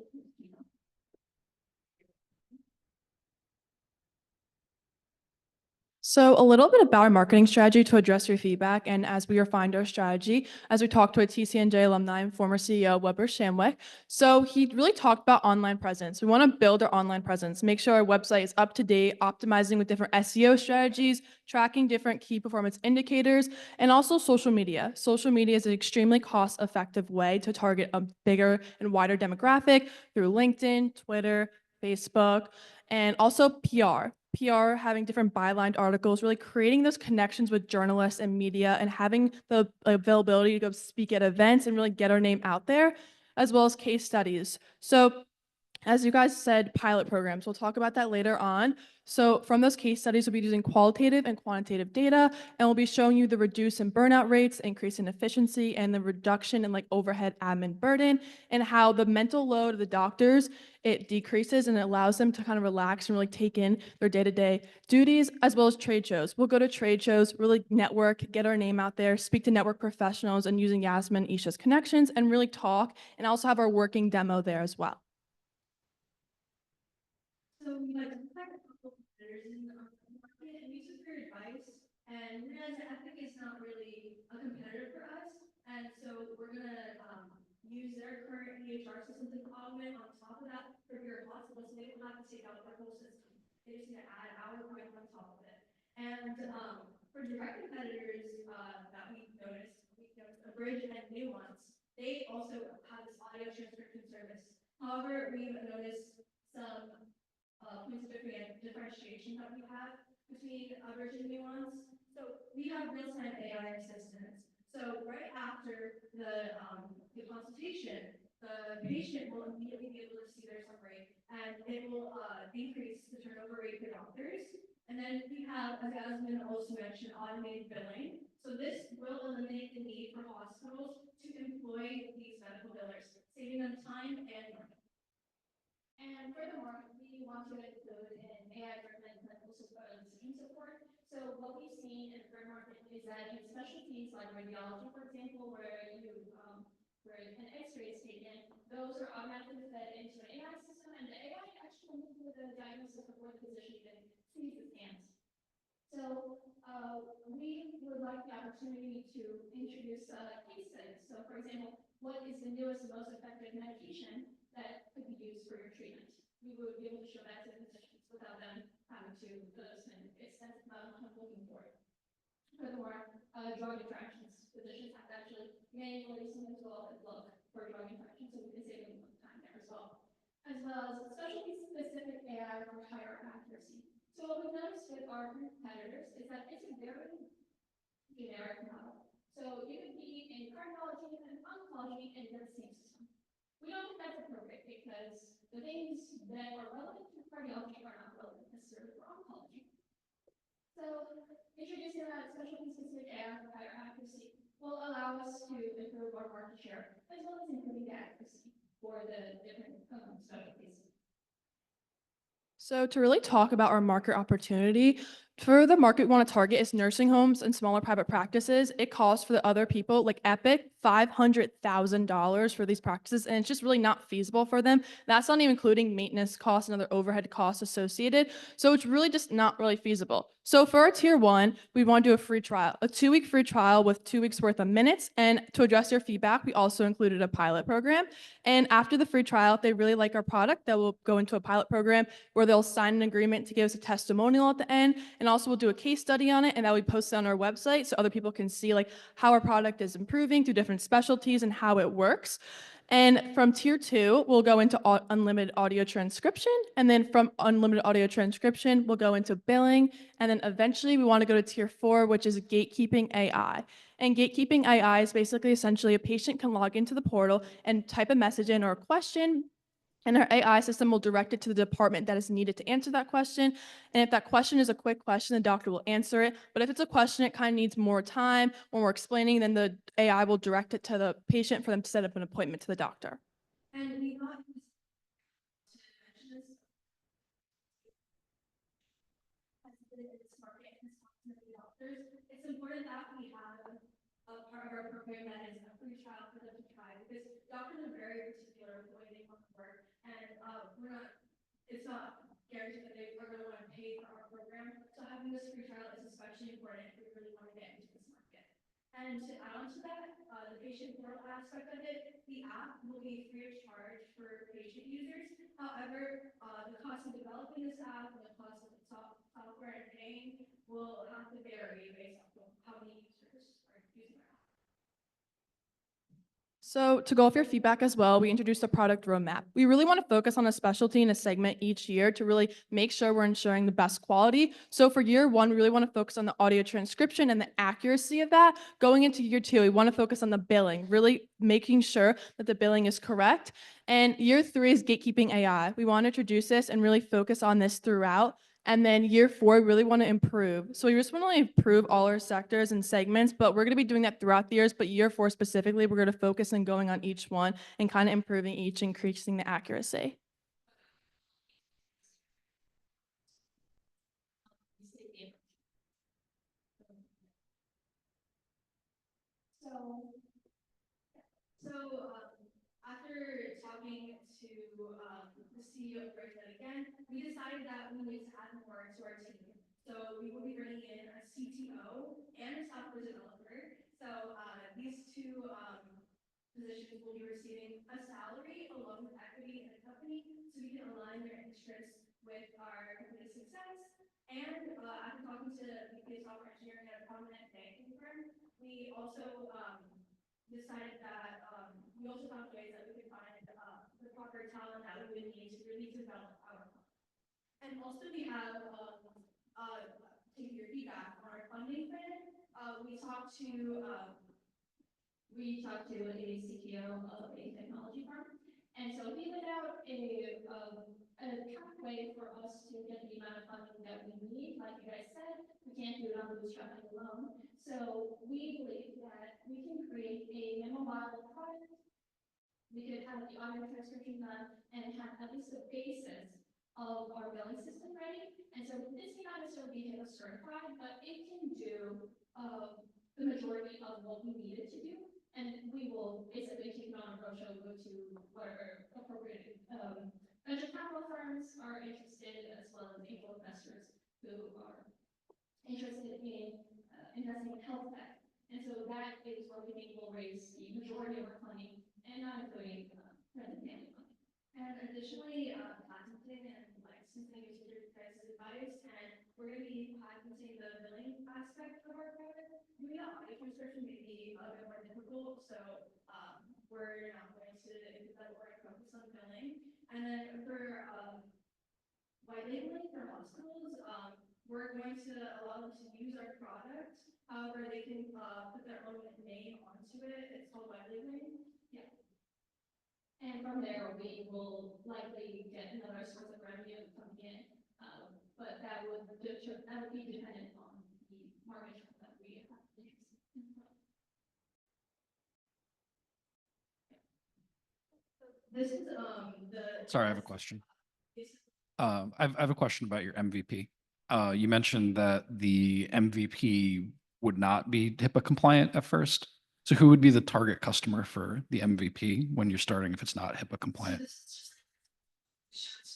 So a little bit about our marketing strategy to address your feedback, and as we refined our strategy, as we talked to a TCNJ alumni and former CEO, Weber Shamwick. So he really talked about online presence. We want to build our online presence, make sure our website is up to date, optimizing with different SEO strategies, tracking different key performance indicators, and also social media. Social media is an extremely cost-effective way to target a bigger and wider demographic through LinkedIn, Twitter, Facebook, and also PR. PR, having different bylined articles, really creating those connections with journalists and media and having the availability to go speak at events and really get our name out there, as well as case studies. So as you guys said, pilot programs. We'll talk about that later on. So from those case studies, we'll be using qualitative and quantitative data, and we'll be showing you the reduce in burnout rates, increase in efficiency, and the reduction in like overhead admin burden, and how the mental load of the doctors, it decreases and it allows them to kind of relax and really take in their day-to-day duties, as well as trade shows. We'll go to trade shows, really network, get our name out there, speak to network professionals, and using Yasmin and Isha's connections, and really talk, and also have our working demo there as well. So we identified a couple of competitors in the market, and we took their advice and realized that Epic is not really a competitor for us. And so we're gonna use their current EHR systems and augment on top of that for your hospital, so they don't have to take out their whole system. They just need to add our point on top of it. And for direct competitors that we noticed a Bridge and Nuance, they also have this audio transcription service. However, we've noticed some points of differentiation that we have between Bridge and Nuance. So we have real-time AI assistants. So right after the consultation, the patient will immediately be able to see their summary, and it will increase the turnover rate for doctors. And then we have, as Yasmin also mentioned, automated billing. So this will eliminate the need for hospitals to employ these medical billers, saving them time and money. And furthermore, we want to include an AI-driven clinical decision support. So what we've seen in the current market is that in specialties like radiology, for example, where where an X-ray is taken, those are automatically fed into an AI system, and the AI actually will move the diagnosis before the physician even sees the scans. So we would like the opportunity to introduce case studies. So for example, what is the newest and most effective medication that could be used for your treatment? We would be able to show that to physicians without them having to go to some extensive amount of time looking for it. Furthermore, drug interactions. Physicians have to actually manually sometimes go up and look for drug interactions, so we can save them time there as well. As well as specialty-specific AI for higher accuracy. So what we've noticed with our competitors is that it's a very generic model. So you could be in cardiology and oncology and get the same system. We don't think that's appropriate because the things that are relevant to cardiology are not relevant necessarily for oncology. So introducing that specialty-specific AI for higher accuracy will allow us to improve our market share as well as improving the accuracy for the different specialties. So to really talk about our market opportunity, for the market we want to target is nursing homes and smaller private practices. It costs for the other people like Epic $500,000 for these practices, and it's just really not feasible for them. That's not even including maintenance costs and other overhead costs associated. So it's really just not really feasible. So for our tier 1, we want to do a free trial, a 2-week free trial with 2 weeks worth of minutes. And to address your feedback, we also included a pilot program. And after the free trial, if they really like our product, they will go into a pilot program where they'll sign an agreement to give us a testimonial at the end. And also we'll do a case study on it, and that we post it on our website so other people can see like how our product is improving through different specialties and how it works. And from tier 2, we'll go into unlimited audio transcription. And then from unlimited audio transcription, we'll go into billing. And then eventually we want to go to tier 4, which is gatekeeping AI. And gatekeeping AI is basically essentially a patient can log into the portal and type a message in or a question, and our AI system will direct it to the department that is needed to answer that question. And if that question is a quick question, the doctor will answer it. But if it's a question that kind of needs more time or more explaining, then the AI will direct it to the patient for them to set up an appointment to the doctor. And we got to mention this. It's important that we have a part of our program that is a free trial for them to try, because doctors are very particular with the way they want to work, and it's not guaranteed that they are going to want to pay for our program. So having this free trial is especially important if we really want to get into this market. And to add on to that, the patient portal aspect of it, the app will be free of charge for patient users. However, the cost of developing this app and the cost of the software and paying will have to vary based on how many users are using our app. So to go off your feedback as well, we introduced a product roadmap. We really want to focus on a specialty and a segment each year to really make sure we're ensuring the best quality. So for year one, we really want to focus on the audio transcription and the accuracy of that. Going into year two, we want to focus on the billing, really making sure that the billing is correct. And year three is gatekeeping AI. We want to introduce this and really focus on this throughout. And then year four, we really want to improve. So we just want to improve all our sectors and segments, but we're going to be doing that throughout the years. But year four specifically, we're going to focus on going on each one and kind of improving each, increasing the accuracy. After talking to the CEO of Breakfast again, we decided that we need to add more to our team. So we will be bringing in a CTO and a software developer. So these two positions will be receiving a salary along with equity in the company, so we can align their interests with our company's success. And after talking to the software engineering at a prominent banking firm, we also decided that we also found ways that we could find the proper talent that we would need to really develop our company. And also we have taking your feedback on our funding plan. We talked to a CTO of a technology firm, and so he laid out a pathway for us to get the amount of funding that we need. Like you guys said, we can't do it on bootstrapping alone. So we believe that we can create a memo model product. We could have the audio transcription done and have at least a basis of our billing system ready. And so this may not necessarily be HIPAA certified, but it can do the majority of what we need it to do. And we will basically take it on a roadshow, go to whatever appropriate venture capital firms are interested, as well as angel investors who are interested in investing in health tech. And so that is where we think we'll raise the majority of our funding, and not including friends and family money. And additionally, patenting and licensing is your guys' advice, and we're going to be patenting the billing aspect of our product. Doing the audio transcription may be a bit more difficult, so we're not going to do that. We're going to focus on billing. And then for white labeling for hospitals, we're going to allow them to use our product. However, they can put their own name onto it. It's called white labeling. Yeah. And from there, we will likely get another source of revenue coming in. But that would be dependent on the market trend that we have. This is Sorry, I have a question. I have a question about your MVP. You mentioned that the MVP would not be HIPAA compliant at first. So who would be the target customer for the MVP when you're starting if it's not HIPAA compliant?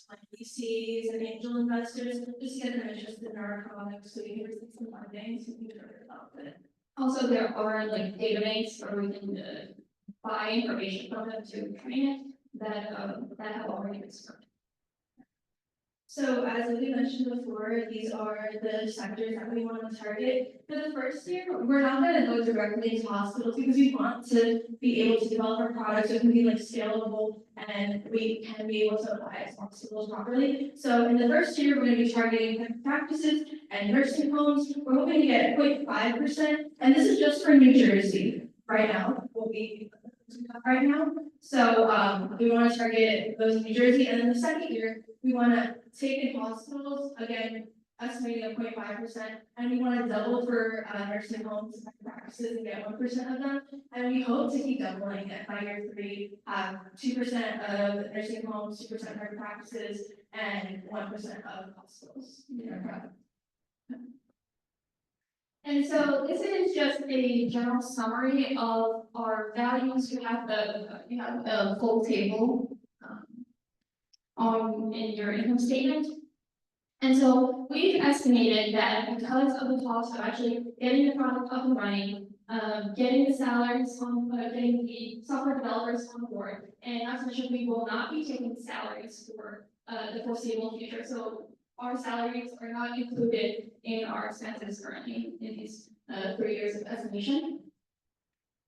Like VCs and angel investors, just get them interested in our product so we can receive some funding so we can develop it. Also, there are like databases where we can buy information from them to train it that have already been started. So as we mentioned before, these are the sectors that we want to target. For the first year, we're not going to go directly into hospitals because we want to be able to develop our products so it can be like scalable and we can be able to apply it to hospitals properly. So in the first year, we're going to be targeting practices and nursing homes. We're hoping to get 0.5%, and this is just for New Jersey right now. Right now. So we want to target those in New Jersey, and then the second year, we want to take in hospitals, again, estimating at 0.5%, and we want to double for nursing homes and practices and get 1% of them. And we hope to keep doubling it by year 3, 2% of nursing homes, 2% of practices, and 1% of hospitals. And so this is just a general summary of our values. You have the full table in your income statement. And so we've estimated that because of the cost of actually getting the product up and running, getting the salaries on, getting the software developers on board, and not to mention we will not be taking salaries for the foreseeable future. So our salaries are not included in our expenses currently in these 3 years of estimation.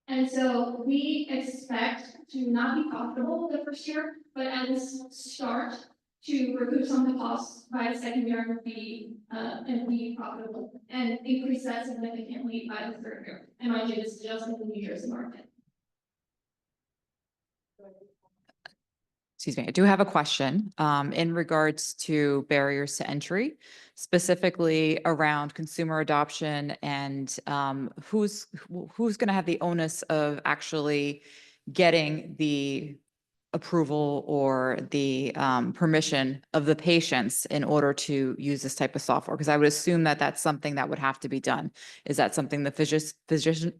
And so we expect to not be profitable the first year, but at least start to recoup some of the costs by the second year and be profitable and increase that significantly by the third year. And mind you, this is just in the New Jersey market. Excuse me, I do have a question in regards to barriers to entry, specifically around consumer adoption and who's going to have the onus of actually getting the approval or the permission of the patients in order to use this type of software? Because I would assume that that's something that would have to be done. Is that something the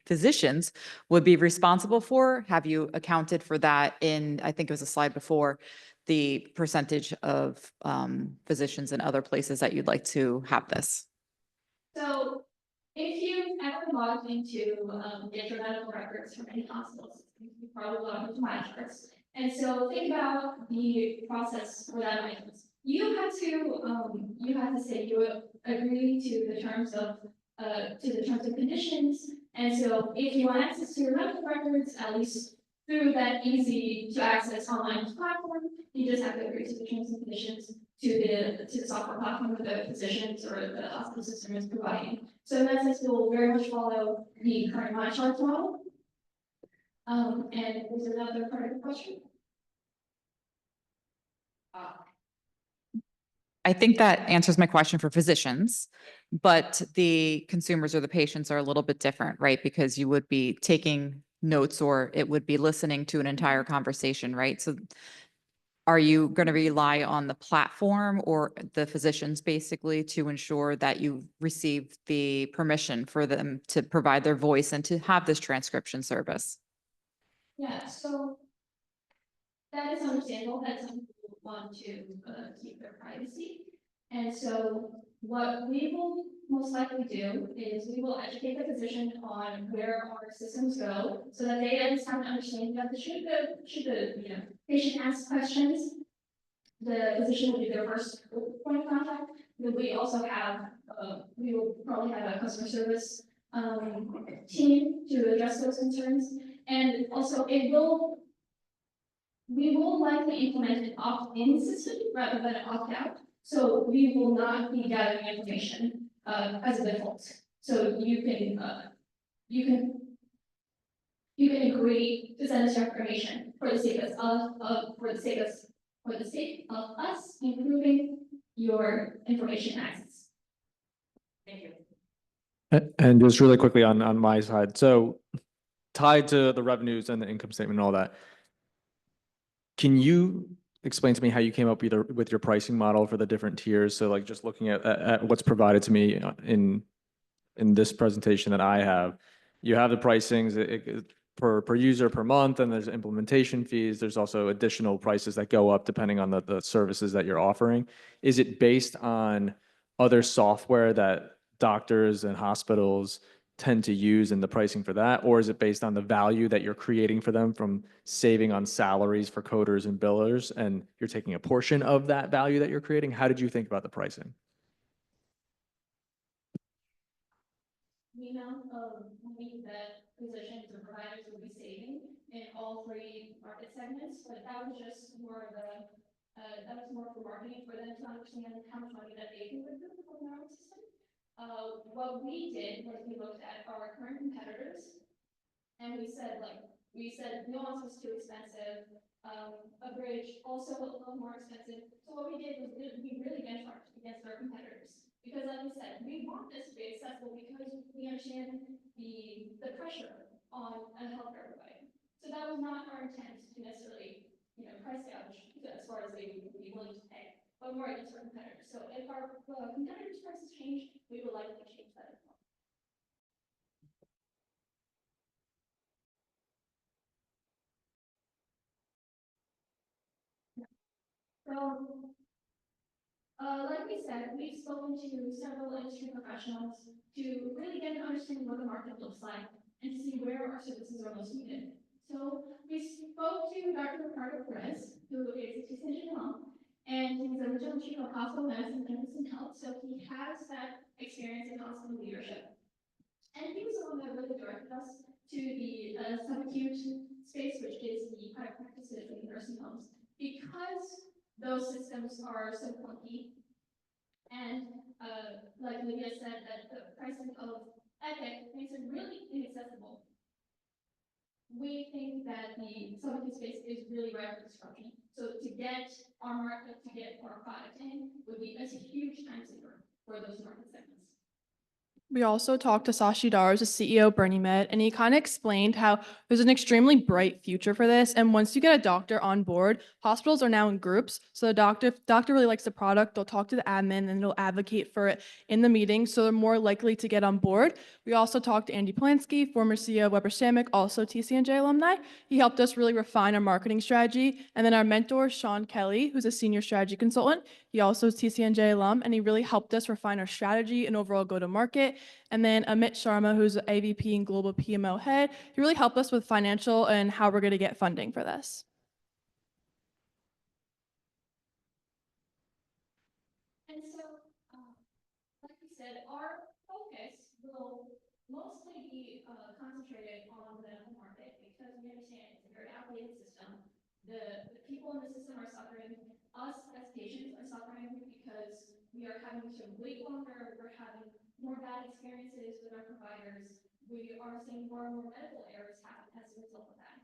physicians would be responsible for? Have you accounted for that in, I think it was a slide before, the percentage of physicians in other places that you'd like to have this? So if you've ever logged into get your medical records from any hospital system, you probably logged into MyCharts. And so think about the process for that items. You have to say you agree to the terms of conditions. And so if you want access to your medical records, at least through that easy to access online platform, you just have to agree to the terms and conditions to the software platform that the physicians or the hospital system is providing. So in that sense, we will very much follow the current MyCharts model. And there's another part of the question. I think that answers my question for physicians, but the consumers or the patients are a little bit different, right? Because you would be taking notes or it would be listening to an entire conversation, right? So are you going to rely on the platform or the physicians basically to ensure that you receive the permission for them to provide their voice and to have this transcription service? Yeah, so that is understandable that some people want to keep their privacy. And so what we will most likely do is we will educate the physician on where our systems go so that they at least have an understanding that should the patient ask questions, the physician will be their first point of contact. But we also have, we will probably have a customer service team to address those concerns. And also we will likely implement an opt-in system rather than an opt-out. So we will not be gathering information as a default. So you can agree to send us your information for the sake of us improving your information access. Thank you. And just really quickly on my side, so tied to the revenues and the income statement and all that, can you explain to me how you came up with your pricing model for the different tiers? So like just looking at what's provided to me in this presentation that I have, you have the pricings per user per month, and there's implementation fees. There's also additional prices that go up depending on the services that you're offering. Is it based on other software that doctors and hospitals tend to use in the pricing for that? Or is it based on the value that you're creating for them from saving on salaries for coders and billers, and you're taking a portion of that value that you're creating? How did you think about the pricing? We know money that physicians or providers will be saving in all three market segments, but that was just more of that was more for marketing for them to understand how much money that they can recoup from their own system. What we did was we looked at our current competitors and we said nuance was too expensive, a bridge also a little more expensive. So what we did was we really benchmarked against our competitors. Because like we said, we want this to be accessible because we understand the pressure on a healthcare provider. So that was not our intent to necessarily, price gouge as far as they would be willing to pay, but more against our competitors. So if our competitors' prices change, we will likely change that as well. So like we said, we've spoken to several industry professionals to really get an understanding what the market looks like and to see where our services are most needed. So we spoke to Dr. Ricardo Perez, who is a TCNJ alum, and he's a regional chief of hospital medicine and health. So he has that experience in hospital leadership. And he was the one that really directed us to the subacute space, which is the private practices and nursing homes, because those systems are so clunky. And like Lydia said, that the pricing of Epic makes it really inaccessible. We think that the subacute space is really ripe for disruption. So to get our market, to get our product in, would be a huge time saver for those market segments. We also talked to Sashi Dars, the CEO of Bernie Med, and he kind of explained how there's an extremely bright future for this. And once you get a doctor on board, hospitals are now in groups. So the doctor really likes the product, they'll talk to the admin and they'll advocate for it in the meeting. So they're more likely to get on board. We also talked to Andy Plansky, former CEO of Weber Shamik, also TCNJ alumni. He helped us really refine our marketing strategy. And then our mentor, Sean Kelly, who's a senior strategy consultant, he also is TCNJ alum, and he really helped us refine our strategy and overall go-to-market. And then Amit Sharma, who's the AVP and Global PMO head, he really helped us with financial and how we're going to get funding for this. And so, like we said, our focus will mostly be concentrated on the medical market because we understand it's a very outdated system. The people in the system are suffering. Us as patients are suffering because we are having to wait longer. We're having more bad experiences with our providers. We are seeing more and more medical errors happen as a result of that.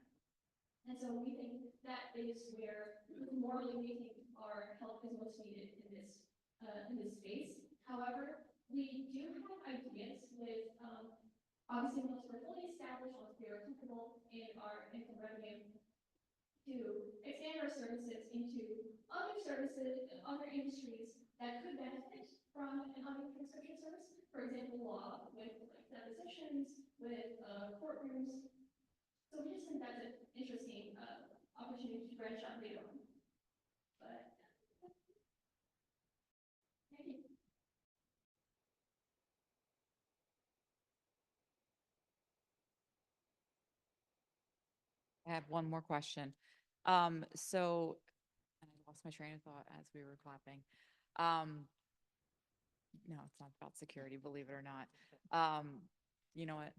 And so we think that is where morally we think our help is most needed in this space. However, we do have ideas with obviously once we're fully established, once we are comfortable in our income revenue, to expand our services into other services, other industries that could benefit from an audio transcription service. For example, law with like depositions, with courtrooms. So we just think that's an interesting opportunity to branch out later on. But thank you. I have one more question. So, and I lost my train of thought as we were clapping. No, it's not about security, believe it or not. You know what?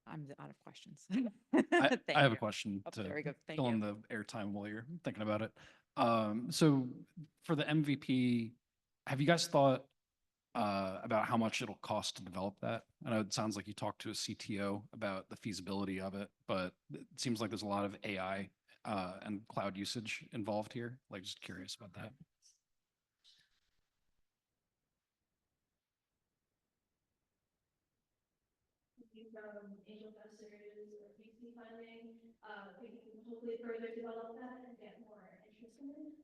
I'm out of questions. I Thank have a you. question Oh, to there we go. Thank fill in you. the airtime while you're thinking about it. So for the MVP, have you guys thought about how much it'll cost to develop that? I know it sounds like you talked to a CTO about the feasibility of it, but it seems like there's a lot of AI and cloud usage involved here. Like, just curious about that. From angel investors or VC funding, we can hopefully further develop that and get more interest in it.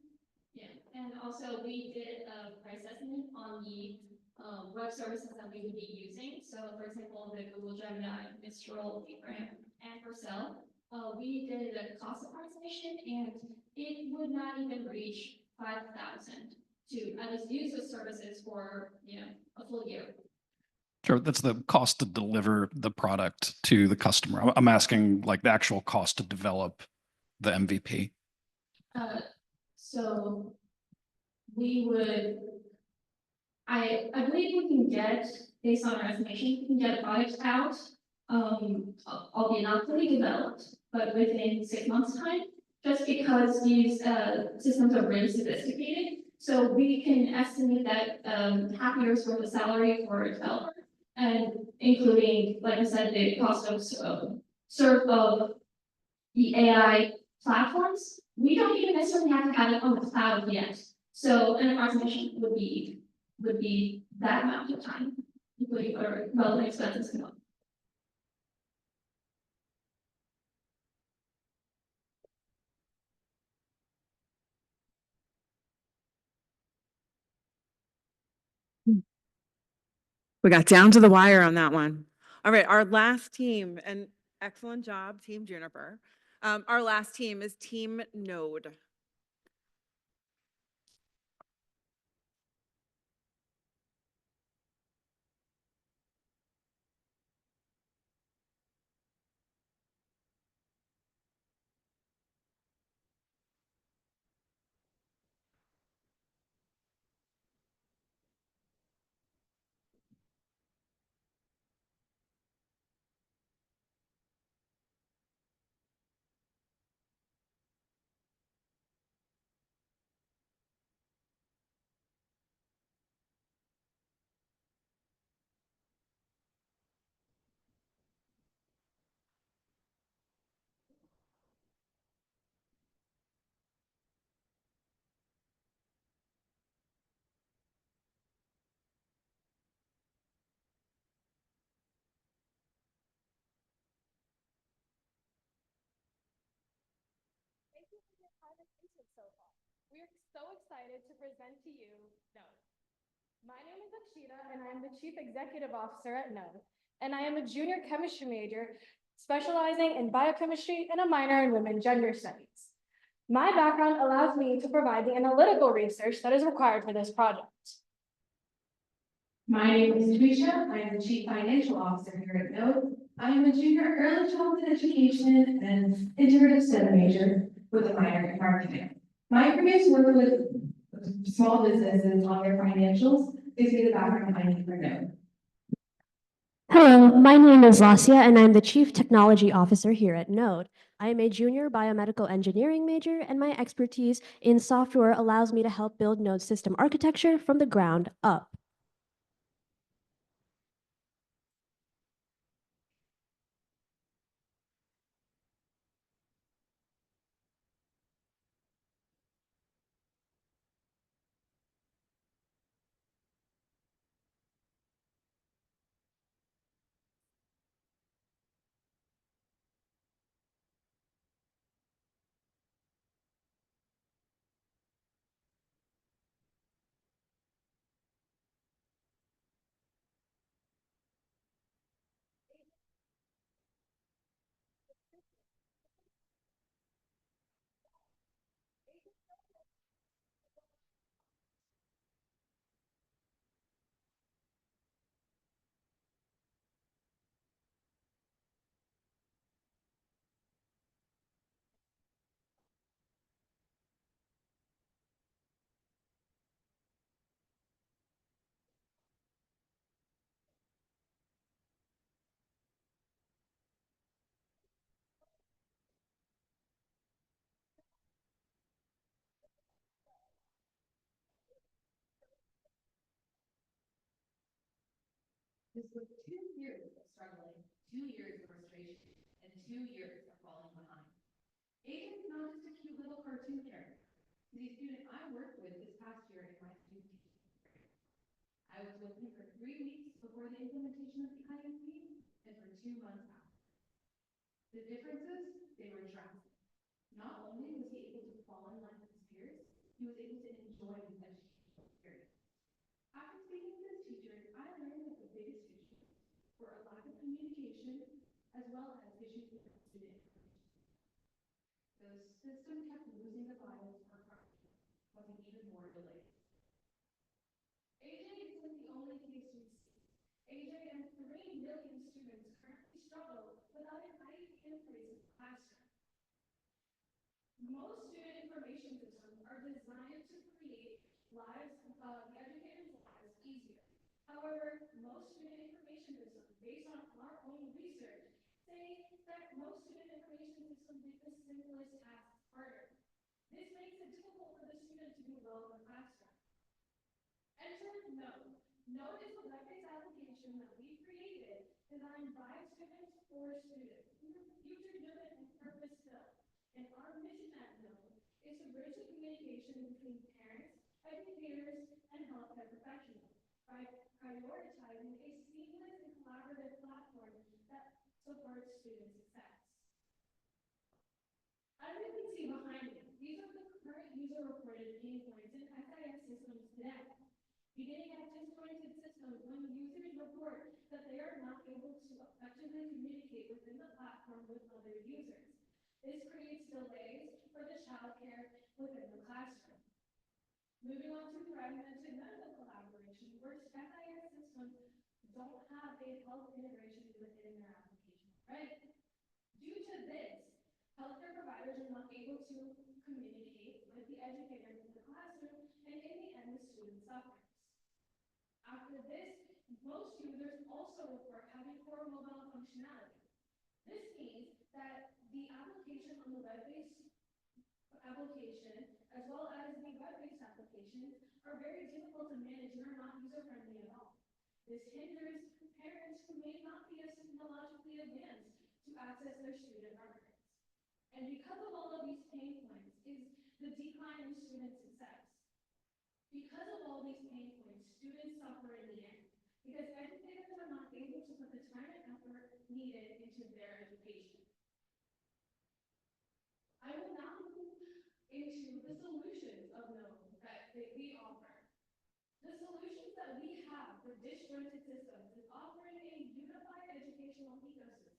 Yeah, and also we did a price estimate on the web services that we would be using. So for example, the Google Gemini, Mistral, Egram, and Vercel, we did a cost approximation and it would not even reach 5,000 to at least use those services for, a full year. Sure, that's the cost to deliver the product to the customer. I'm asking like the actual cost to develop the MVP. So we would, I believe we can get, based on our estimation, we can get a product out, albeit not fully developed, but within 6 months' time, just because these systems are really sophisticated. So we can estimate that half a year's worth of salary for a developer, and including, like I said, the cost of serve of the AI platforms. We don't even necessarily have to have it on the cloud yet. So an approximation would be that amount of time, including our relevant expenses come up. We got down to the wire on that one. All right, our last team, and excellent job, Team Juniper. Our last team is Team Node. We are so excited to present to you Node. My name is Akshita, and I am the Chief Executive Officer at Node, and I am a junior chemistry major specializing in biochemistry and a minor in women gender studies. My background allows me to provide the analytical research that is required for this project. My name is Trisha. I am the Chief Financial Officer here at Node. I am a junior early childhood education and integrative STEM major with a minor in marketing. My previous work with small businesses on their financials gives me the background I need for Node. Hello, my name is Lasia, and I'm the Chief Technology Officer here at Node. I am a junior biomedical engineering major, and my expertise in software allows me to help build Node system architecture from the ground up. This was 2 years of struggling, 2 years of frustration, and 2 years of falling behind. Aiden is not just a cute little cartoon character. He's a student I worked with this past year in my student teaching program. I was with him for 3 weeks before the implementation of the IMP and for 2 months after. The differences, they were drastic. Not only was he able to fall in line with his peers, he was able to enjoy his educational experience. After speaking with his teachers, I learned that the biggest issues were a lack of communication as well as issues with student information. The system kept losing the files for correction, causing even more delays. AJ isn't the only case we see. AJ and 3 million students currently struggle without an IEP in place in the classroom. Most student information systems are designed to create the educator's lives easier. However, most student information systems, based on our own research, say that most student information systems make the simplest tasks harder. This makes it difficult for the student to do well in the classroom. Enter Node. Node is a web-based application that we created designed by students for students, user-driven and purpose-built. And our mission at Node is to bridge the communication between parents, educators, and healthcare professionals by prioritizing a seamless and collaborative platform that supports student success. As you can see behind me, these are the current user-reported pain points in SIS systems today. Beginning at disjointed systems when users report that they are not able to effectively communicate within the platform with other users. This creates delays for the childcare within the classroom. Moving on to fragmented medical collaboration, where SIS systems don't have a health integration within their application, right? Due to this, healthcare providers are not able to communicate with the educators in the classroom, and in the end, the student suffers. After this, most users also report having poor mobile functionality. This means that the application on the web-based application, as well as the web-based applications, are very difficult to manage and are not user-friendly at all. This hinders parents who may not be as technologically advanced to access their student records. And because of all of these pain points is the decline in student success. Because of all these pain points, students suffer in the end, because educators are not able to put the time and effort needed into their education. I will now move The solutions that we have for disjointed systems is offering a unified educational ecosystem,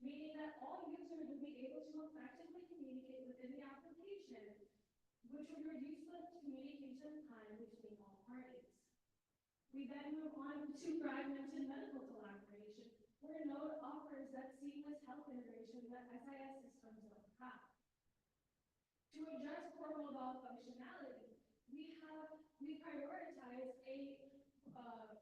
meaning that all users will be able to effectively communicate within the application, which would reduce the communication time between all parties. We then move on to fragmented medical collaboration, where Node offers that seamless health integration that SIS systems don't have. To address core mobile functionality, we prioritize a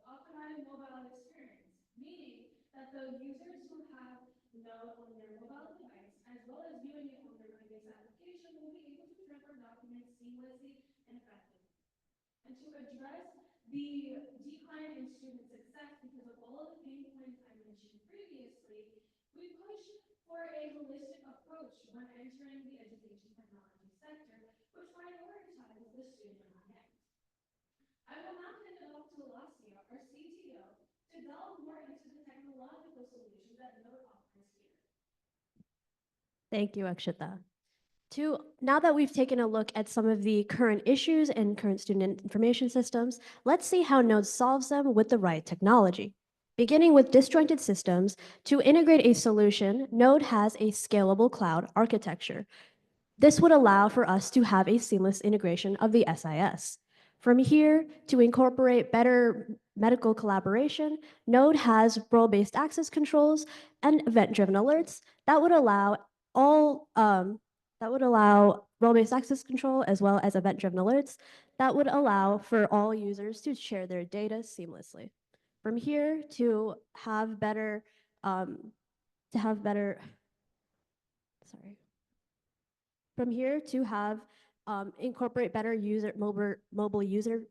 optimized mobile experience, meaning that the users who have Node on their mobile device, as well as viewing it on their web-based application, will be able to transfer documents seamlessly and effectively. And to address the decline in student success because of all of the pain points I mentioned previously, we push for a holistic approach when entering the education technology sector, which prioritizes the student in mind. I will now hand it off to Lasia, our CTO, to delve more into the technological solutions that Node offers here. Thank you, Akshita. Now that we've taken a look at some of the current issues in current student information systems, let's see how Node solves them with the right technology. Beginning with disjointed systems, to integrate a solution, Node has a scalable cloud architecture. This would allow for us to have a seamless integration of the SIS. From here, to incorporate better medical collaboration, Node has role-based access controls and event-driven alerts that would allow role-based access control as well as event-driven alerts that would allow for all users to share their data seamlessly. From here to have better, From here to have incorporate better mobile user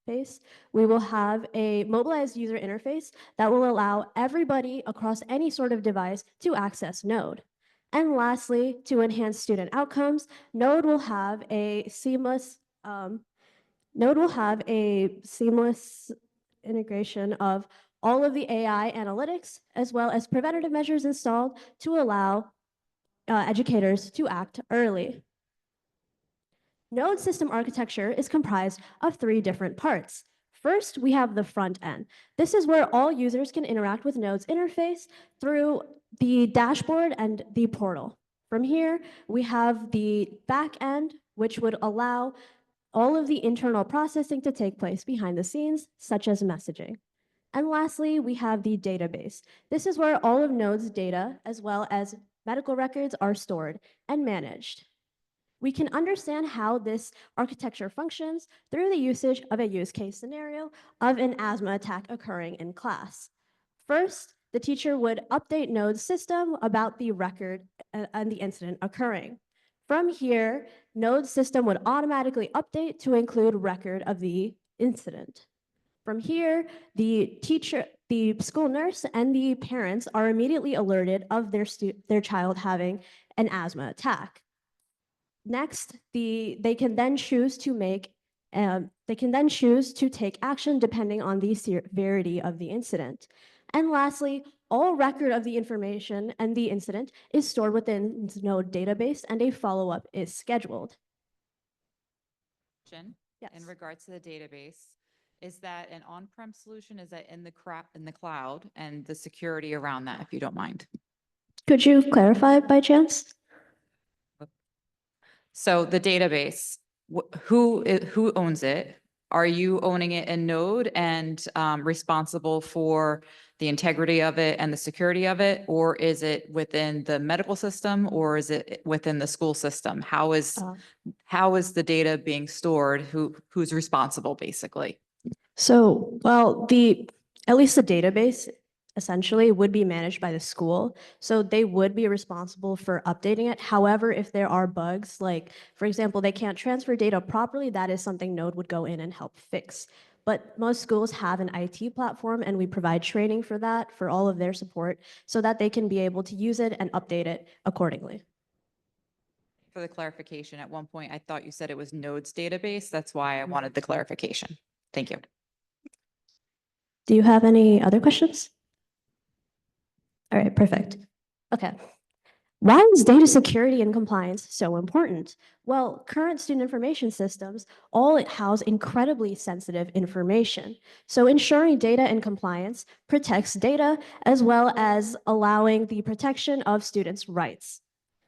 base, we will have a mobilized user interface that will allow everybody across any sort of device to access Node. And lastly, to enhance student outcomes, Node will have a seamless integration of all of the AI analytics as well as preventative measures installed to allow educators to act early. Node system architecture is comprised of 3 different parts. First, we have the front end. This is where all users can interact with Node's interface through the dashboard and the portal. From here, we have the back end, which would allow all of the internal processing to take place behind the scenes, such as messaging. And lastly, we have the database. This is where all of Node's data, as well as medical records, are stored and managed. We can understand how this architecture functions through the usage of a use case scenario of an asthma attack occurring in class. First, the teacher would update Node's system about the record and the incident occurring. From here, Node's system would automatically update to include record of the incident. From here, the teacher, the school nurse, and the parents are immediately alerted of their child having an asthma attack. Next, they can then choose to take action depending on the severity of the incident. And lastly, all record of the information and the incident is stored within Node database and a follow-up is scheduled. Yes. In regards to the database, is that an on-prem solution? Is that in the cloud, and the security around that, if you don't mind? Could you clarify by chance? So the database, who owns it? Are you owning it in Node and responsible for the integrity of it and the security of it? Or is it within the medical system, or is it within the school system? How is the data being stored? Who's responsible, basically? So, well, at least the database essentially would be managed by the school. So they would be responsible for updating it. However, if there are bugs, like, for example, they can't transfer data properly, that is something Node would go in and help fix. But most schools have an IT platform, and we provide training for that, for all of their support, so that they can be able to use it and update it accordingly. For the clarification, at one point, I thought you said it was Node's database. That's why I wanted the clarification. Thank you. Do you have any other questions? All right, perfect. Okay. Why is data security and compliance so important? Well, current student information systems all house incredibly sensitive information. So ensuring data and compliance protects data as well as allowing the protection of students' rights.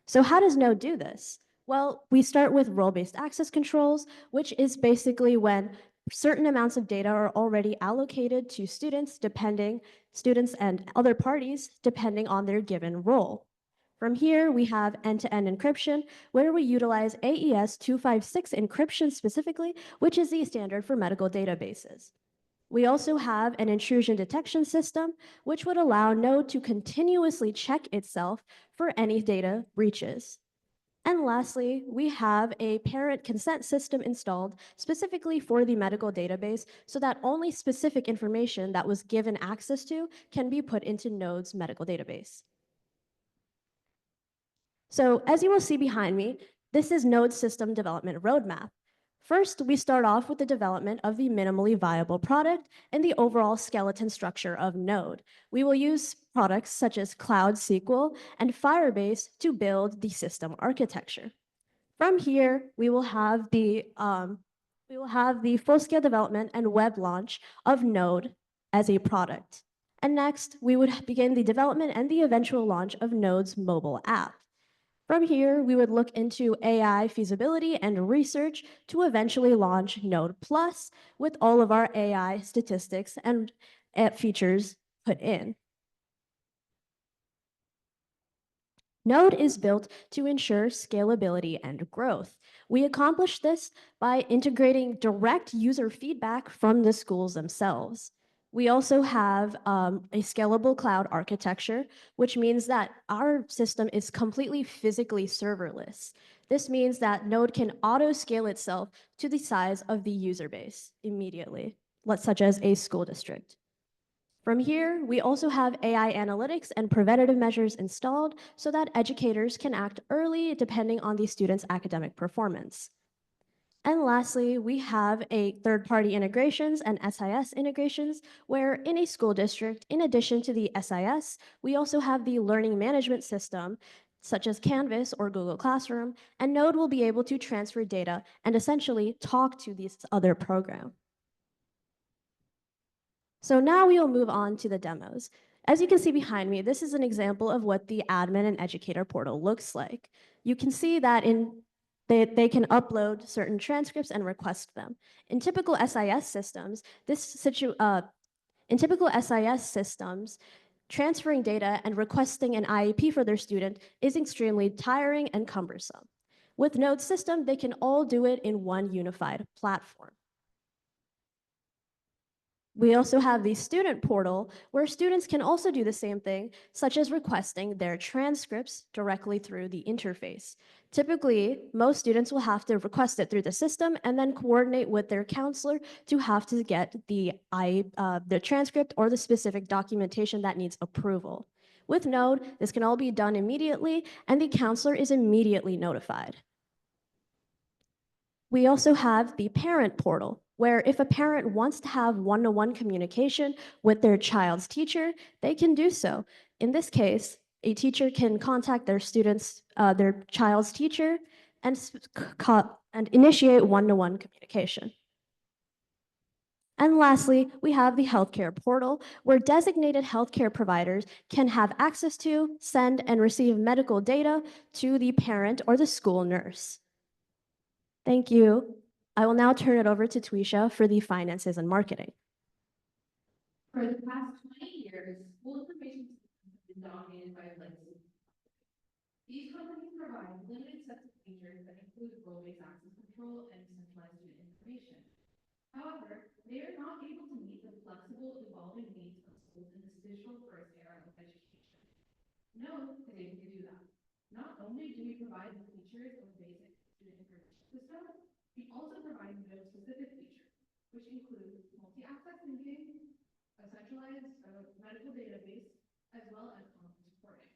So how does Node do this? Well, we start with role-based access controls, which is basically when certain amounts of data are already allocated to students and other parties depending on their given role. From here, we have end-to-end encryption, where we utilize AES 256 encryption specifically, which is the standard for medical databases. We also have an intrusion detection system, which would allow Node to continuously check itself for any data breaches. And lastly, we have a parent consent system installed specifically for the medical database so that only specific information that was given access to can be put into Node's medical database. So as you will see behind me, this is Node's system development roadmap. First, we start off with the development of the minimally viable product and the overall skeleton structure of Node. We will use products such as Cloud SQL and Firebase to build the system architecture. From here, we will have the full-scale development and web launch of Node as a product. And next, we would begin the development and the eventual launch of Node's mobile app. From here, we would look into AI feasibility and research to eventually launch Node Plus with all of our AI statistics and features put in. Node is built to ensure scalability and growth. We accomplish this by integrating direct user feedback from the schools themselves. We also have a scalable cloud architecture, which means that our system is completely physically serverless. This means that Node can auto-scale itself to the size of the user base immediately, such as a school district. From here, we also have AI analytics and preventative measures installed so that educators can act early depending on the student's academic performance. And lastly, we have a third-party integrations and SIS integrations, where in a school district, in addition to the SIS, we also have the learning management system, such as Canvas or Google Classroom, and Node will be able to transfer data and essentially talk to this other program. So now we will move on to the demos. As you can see behind me, this is an example of what the admin and educator portal looks like. You can see that they can upload certain transcripts and request them. In typical SIS systems, transferring data and requesting an IEP for their student is extremely tiring and cumbersome. With Node system, they can all do it in one unified platform. We also have the student portal where students can also do the same thing, such as requesting their transcripts directly through the interface. Typically, most students will have to request it through the system and then coordinate with their counselor to have to get the transcript or the specific documentation that needs approval. With Node, this can all be done immediately and the counselor is immediately notified. We also have the parent portal, where if a parent wants to have one-to-one communication with their child's teacher, they can do so. In this case, a teacher can contact their child's teacher and initiate one-to-one communication. And lastly, we have the healthcare portal, where designated healthcare providers can have access to, send, and receive medical data to the parent or the school nurse. Thank you. I will now turn it over to Twisha for the finances and marketing. For the past 20 years, school information systems have been dominated by legacy. These companies provide limited sets of features that include role-based access control and centralized student information. However, they are not able to meet the flexible, evolving needs of schools in this digital-first era of education. Node is able to do that. Not only do we provide the features of basic student information system, we also provide Node-specific features, which include multi-access linking, a centralized medical database, as well as content reporting.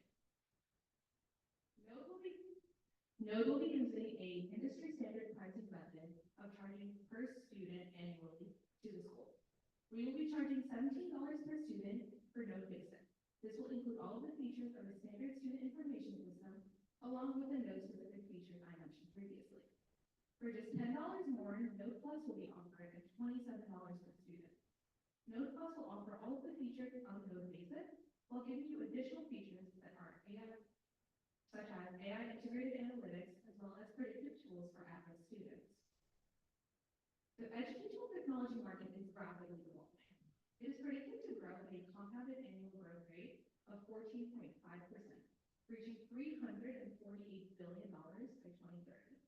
Node will be using a industry-standard pricing method of charging per student annually to the school. We will be charging $17 per student for Node Basic. This will include all of the features of a standard student information system, For just $10 more, Note Plus will be offered at $27 per student. Note Plus will offer all of the features of Note Basic while giving you additional features that are AI, such as AI integrated analytics, as well as predictive tools for at-risk students. The educational technology market is rapidly evolving. It is predicted to grow at a compounded annual growth rate of 14.5%, reaching $348 billion by 2030.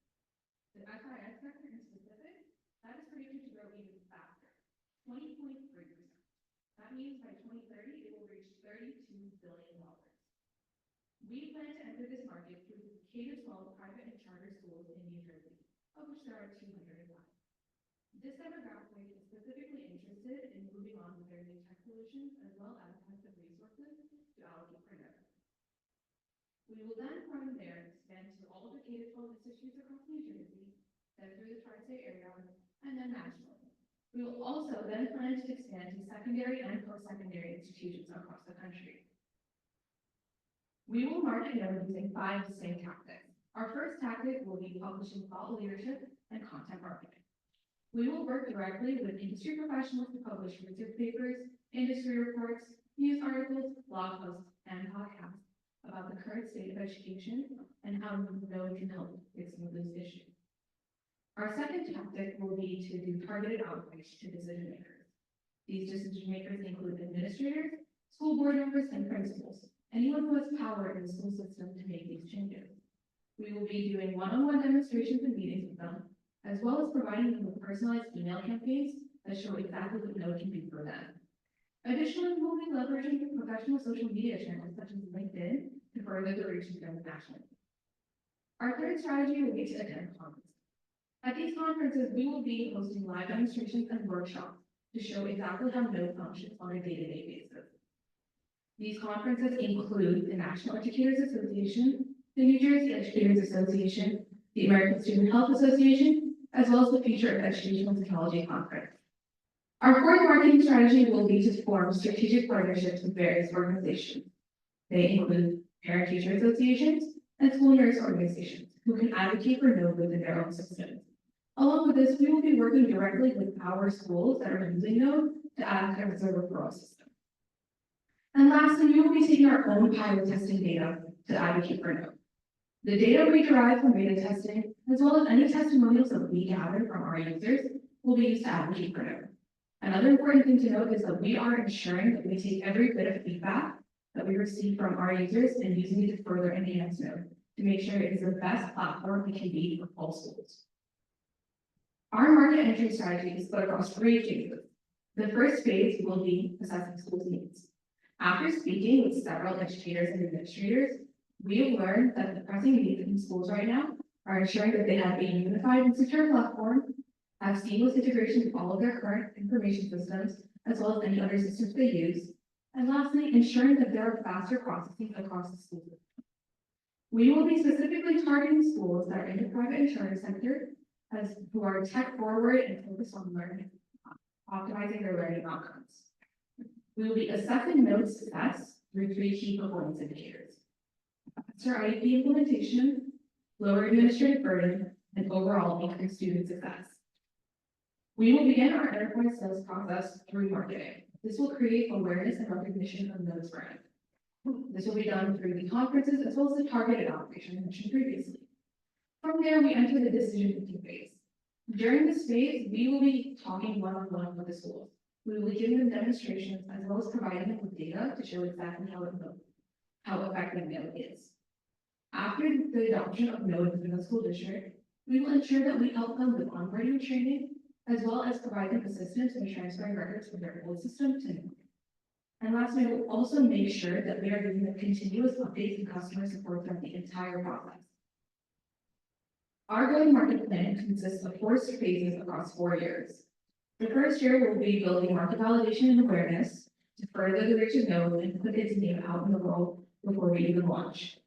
The SIS sector in specific, that is predicted to grow even faster, 20.3%. That means by 2030, it will reach $32 billion. We plan to enter this market through K-12 private and charter schools in New Jersey, of which there are 205. This demographic is specifically interested in moving on with their new tech solutions as well as has the resources to allocate for them. We will then from there expand to all of the K-12 institutes across New Jersey, then through the tri-state area, and then nationally. We will also then plan to expand to secondary and post-secondary institutions across the country. We will market Note using 5 distinct tactics. Our first tactic will be publishing thought leadership and content marketing. We will work directly with industry professionals to publish research papers, industry reports, news articles, blog posts, and podcasts about the current state of education and how Note can help fix some of those issues. Our second tactic will be to do targeted outreach to decision makers. These decision makers include administrators, school board members, and principals, anyone who has power in the school system to make these changes. We will be doing one-on-one demonstrations and meetings with them, as well as providing them with personalized email campaigns that show exactly what Note can do for them. Additionally, we will be leveraging professional social media channels such as LinkedIn to further the reach of them nationally. Our third strategy will be to attend conferences. At these conferences, we will be hosting live demonstrations and workshops to show exactly how Note functions on a day-to-day basis. These conferences include the National Educators Association, the New Jersey Educators Association, the American Student Health Association, as well as the Future of Educational Technology Conference. Our fourth marketing strategy will be to form strategic partnerships with various organizations. They include parent-teacher associations and school nurse organizations who can advocate for Note within their own systems. Along with this, we will be working directly with our schools that are using Note to act as a referral system. And lastly, we will be taking our own pilot testing data to advocate for Note. The data we derive from beta testing, as well as any testimonials that we gather from our users, will be used to advocate for Note. Another important thing to note is that we are ensuring that we take every bit of feedback that we receive from our users and using it to further enhance Note to make sure it is the best platform it can be for all schools. Our market entry strategy is split across 3 phases. The first phase will be assessing schools' needs. After speaking with several educators and administrators, we have learned that the pressing needs in schools right now are ensuring that they have a unified and secure platform, have seamless integration with all of their current information systems, as well as any other systems they use, and lastly, ensuring that there are faster processes across the school system. We will be specifically targeting schools that are in the private and charter sector, as who are tech forward and focused on learning, optimizing their learning outcomes. We will be assessing Note success through 3 key performance indicators: faster IEP implementation, lower administrative burden, and overall increased student success. We will begin our enterprise sales process through marketing. This will create awareness and recognition of Note's brand. This will be done through the conferences as well as the targeted outreach I mentioned previously. From there, we enter the decision-making phase. During this phase, we will be talking one-on-one with the schools. We will be giving them demonstrations as well as providing them with data to show exactly how effective Note is. After the adoption of Note within the school district, we will ensure that we help them with onboarding training, as well as provide them assistance in transferring records from their old system to Note. And lastly, we will also make sure that we are giving them continuous updates and customer support throughout the entire process. Our go-to-market plan consists of 4 phases across 4 years. The first year will be building market validation and awareness to further the reach of Note and put its name out in the world before we even launch.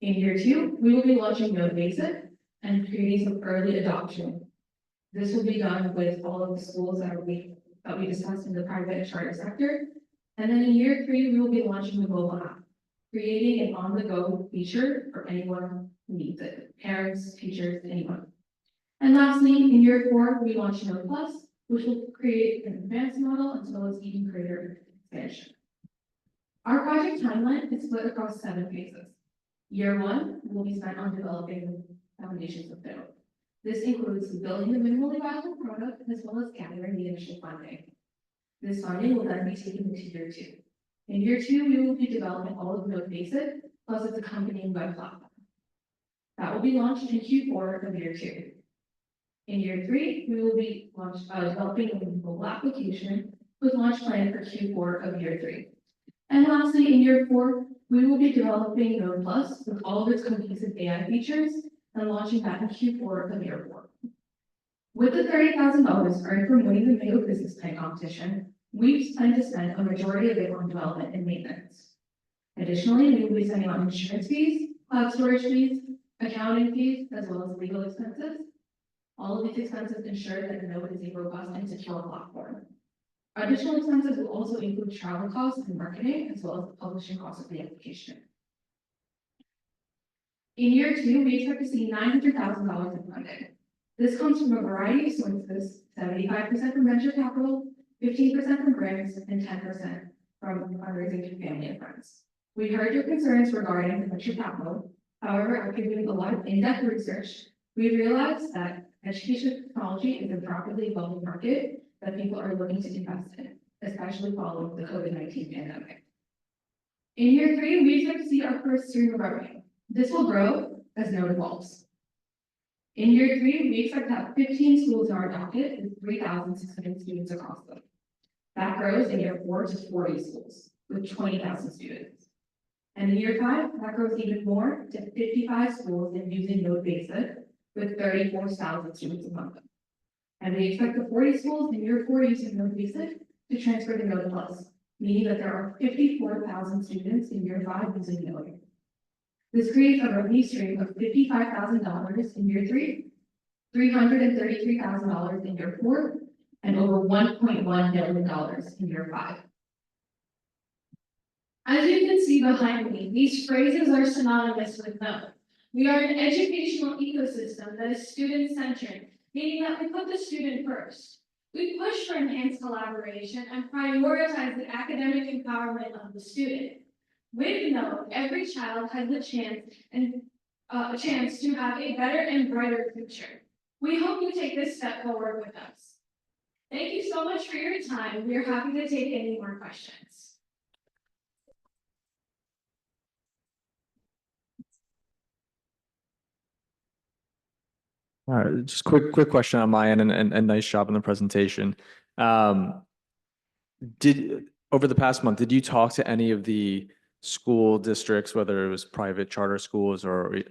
In year 2, we will be launching Note Basic and creating some early adoption. This will be done with all of the schools that we discussed in the private and charter sector. And then in year 3, we will be launching the mobile app, creating an on-the-go feature for anyone who needs it, parents, teachers, anyone. And lastly, in year 4, we launched Node Plus, which will create an advanced model as well as even greater expansion. Our project timeline is split across 7 phases. Year 1 will be spent on developing the foundations of Node. This includes building the minimally viable product as well as gathering the initial funding. This funding will then be taken into year 2. In year 2, we will be developing all of Node Basic plus its accompanying web platform. That will be launched in Q4 of year 2. In year 3, we will be developing a mobile application with launch planned for Q4 of year 3. And lastly, in year 4, we will be developing Node Plus with all of its cohesive AI features and launching that in Q4 of year 4. With the $30,000 earned from winning the Mayo business plan competition, we plan to spend a majority of it on development and maintenance. Additionally, we will be spending on insurance fees, cloud storage fees, accounting fees, as well as legal expenses. All of these expenses ensure that Node is a robust and secure platform. Additional expenses will also include travel costs and marketing, as well as the publishing costs of the application. In year 2, we expect to see $900,000 in funding. This comes from a variety of sources, 75% from venture capital, 15% from grants, and 10% from fundraising from family and friends. We heard your concerns regarding the venture capital. However, after doing a lot of in-depth research, we realized that education technology is a rapidly evolving market that people are looking to invest in, especially following the COVID-19 pandemic. In year 3, we expect to see our first stream of revenue. This will grow as Node evolves. In year 3, we expect to have 15 schools in our docket with 3,600 students across them. That grows in year 4 to 40 schools with 20,000 students. And in year 5, that grows even more to 55 schools in using Node Basic with 34,000 students among them. And we expect the 40 schools in year 4 using Node Basic to transfer to Node Plus, meaning that there are 54,000 students in year 5 using Node. This creates a revenue stream of $55,000 in year 3, $333,000 in year 4, and over $1.1 million in year 5. As you can see behind me, these phrases are synonymous with Node. We are an educational ecosystem that is student-centered, meaning that we put the student first. We push for enhanced collaboration and prioritize the academic empowerment of the student. With Node, every child has a chance to have a better and brighter future. We hope you take this step forward with us. Thank you so much for your time. We are happy to take any more questions. All right, just quick question on my end, and nice job on the presentation. Over the past month, did you talk to any of the school districts, whether it was private charter schools or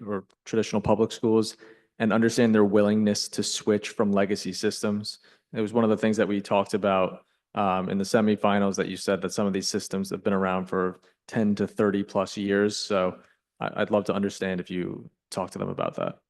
traditional public schools, and understand their willingness to switch from legacy systems? It was one of the things that we talked about in the semifinals, that you said that some of these systems have been around for 10 to 30 plus years. So I'd love to understand if you talked to them about that.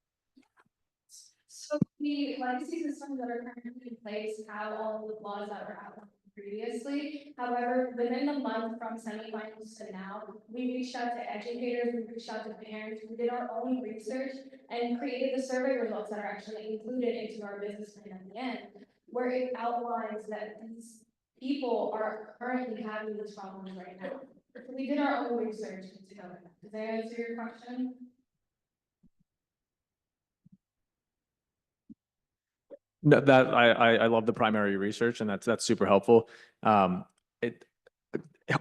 So the legacy systems that are currently in place have all the laws that were outlined previously. However, within the month from semifinals to now, we reached out to educators, we reached out to parents, we did our own research and created the survey results that are actually included into our business plan at the end, where it outlines that these people are currently having these problems right now. So we did our own research into that. Does that answer your question? No, that I love the primary research, and that's super helpful. It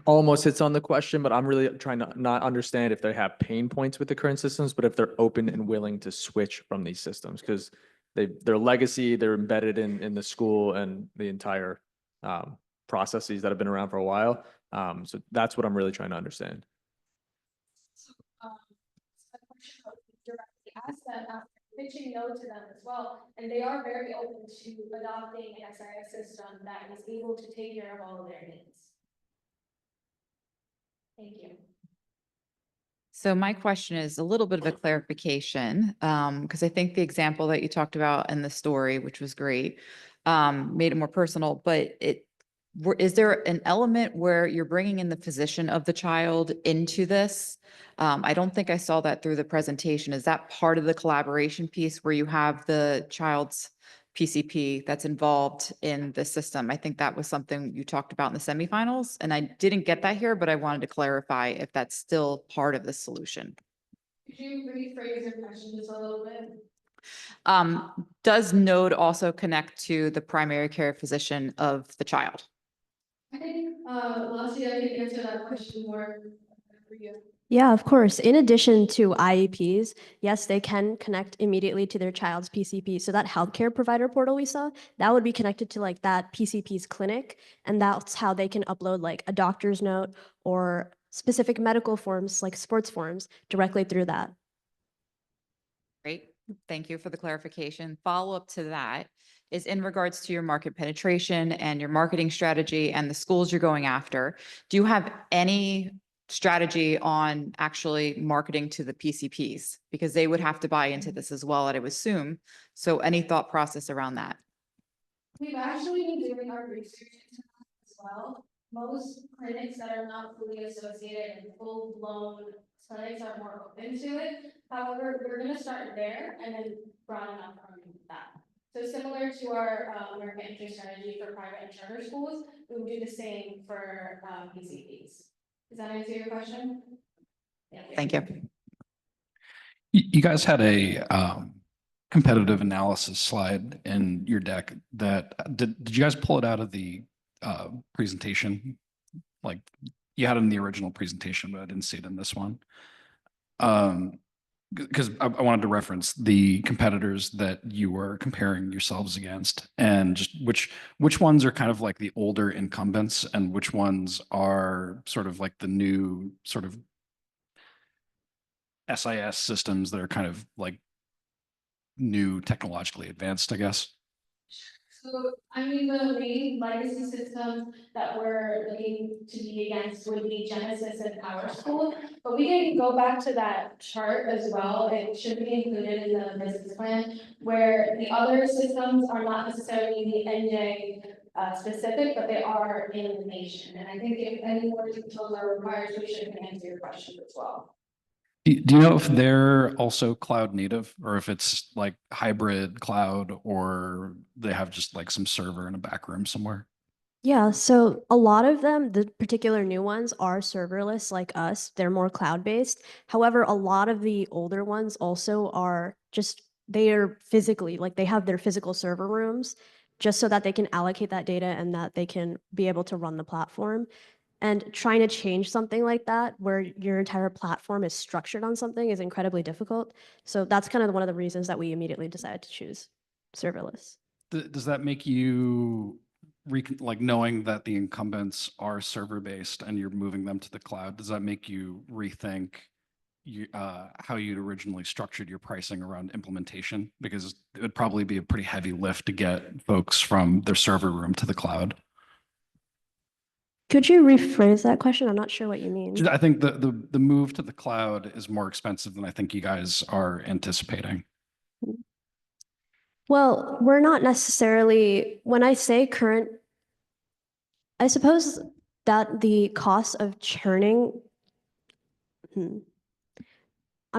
almost hits on the question, but I'm really trying to not understand if they have pain points with the current systems, but if they're open and willing to switch from these systems, because they're legacy, they're embedded in the school and the entire processes that have been around for a while. So that's what I'm really trying to understand. The question was directly asked them after pitching Node to them as well, and they are very open to adopting an SIS system that is able to take care of all of their needs. Thank you. So my question is a little bit of a clarification, because I think the example that you talked about in the story, which was great, made it more personal, but is there an element where you're bringing in the physician of the child into this? I don't think I saw that through the presentation. Is that part of the collaboration piece where you have the child's PCP that's involved in the system? I think that was something you talked about in the semifinals, and I didn't get that here, but I wanted to clarify if that's still part of the solution. Could you rephrase your question just a little bit? Does Node also connect to the primary care physician of the child? I think, Lasia can answer that question more for you. Yeah, of course. In addition to IEPs, yes, they can connect immediately to their child's PCP. So that healthcare provider portal we saw, that would be connected to like that PCP's clinic. And that's how they can upload like a doctor's note or specific medical forms like sports forms directly through that. Great. Thank you for the clarification. Follow-up to that is in regards to your market penetration and your marketing strategy and the schools you're going after. Do you have any strategy on actually marketing to the PCPs? Because they would have to buy into this as well, I would assume. So any thought process around that? We've actually been doing our research into that as well. Most clinics that are not fully associated and full-blown clinics are more open to it. However, we're gonna start there and then broaden up from that. So similar to our market entry strategy for private and charter schools, we will do the same for PCPs. Does that answer your question? Yeah. Thank you. You guys had a competitive analysis slide in your deck that, did you guys pull it out of the presentation? Like you had it in the original presentation, but I didn't see it in this one. Because I wanted to reference the competitors that you were comparing yourselves against, and just which ones are kind of like the older incumbents and which ones are sort of like the new sort of SIS systems that are kind of like new technologically advanced, I guess. So, I mean, the main legacy systems that we're looking to be against would be Genesis and PowerSchool, but we can go back to that chart as well. It should be included in the business plan, where the other systems are not necessarily the NJ specific, but they are in the nation. And I think if any more details are required, we should answer your question as well. Do you know if they're also cloud native, or if it's like hybrid cloud, or they have just like some server in a back room somewhere? Yeah, so a lot of them, the particular new ones, are serverless like us. They're more cloud-based. However, a lot of the older ones also are just, they are physically, like they have their physical server rooms just so that they can allocate that data and that they can be able to run the platform. And trying to change something like that, where your entire platform is structured on something, is incredibly difficult. So that's kind of one of the reasons that we immediately decided to choose serverless. Does that make you like knowing that the incumbents are server based and you're moving them to the cloud? Does that make you rethink how you'd originally structured your pricing around implementation? Because it would probably be a pretty heavy lift to get folks from their server room to the cloud. Could you rephrase that question? I'm not sure what you mean. I think the move to the cloud is more expensive than I think you guys are anticipating. Well, we're not necessarily, when I say current, I suppose that the cost of churning, I'm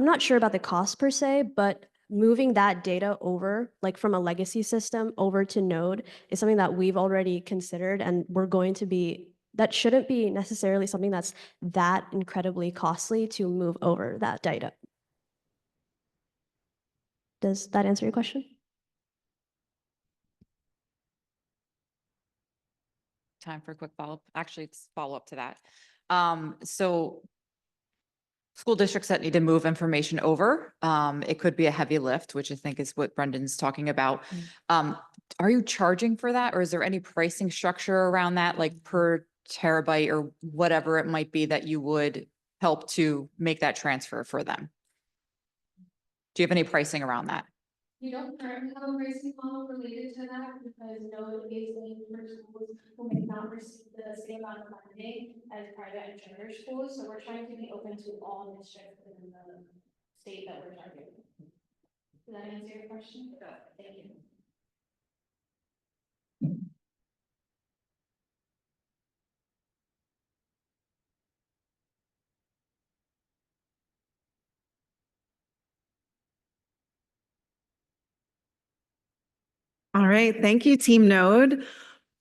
not sure about the cost per se, but moving that data over, like from a legacy system over to Node, is something that we've already considered, and we're going to be, that shouldn't be necessarily something that's that incredibly costly to move over that data. Does that answer your question? Time for a quick follow-up. Actually, it's follow-up to that. So school districts that need to move information over, it could be a heavy lift, which I think is what Brendan's talking about. Are you charging for that, or is there any pricing structure around that, like per terabyte or whatever it might be, that you would help to make that transfer for them? Do you have any pricing around that? We don't currently have a pricing model related to that because Node is aimed for schools who may not receive the same amount of funding as private and charter schools. So we're trying to be open to all districts within the state that we're targeting. Does that answer your question? Thank you. All right, thank you, Team Node.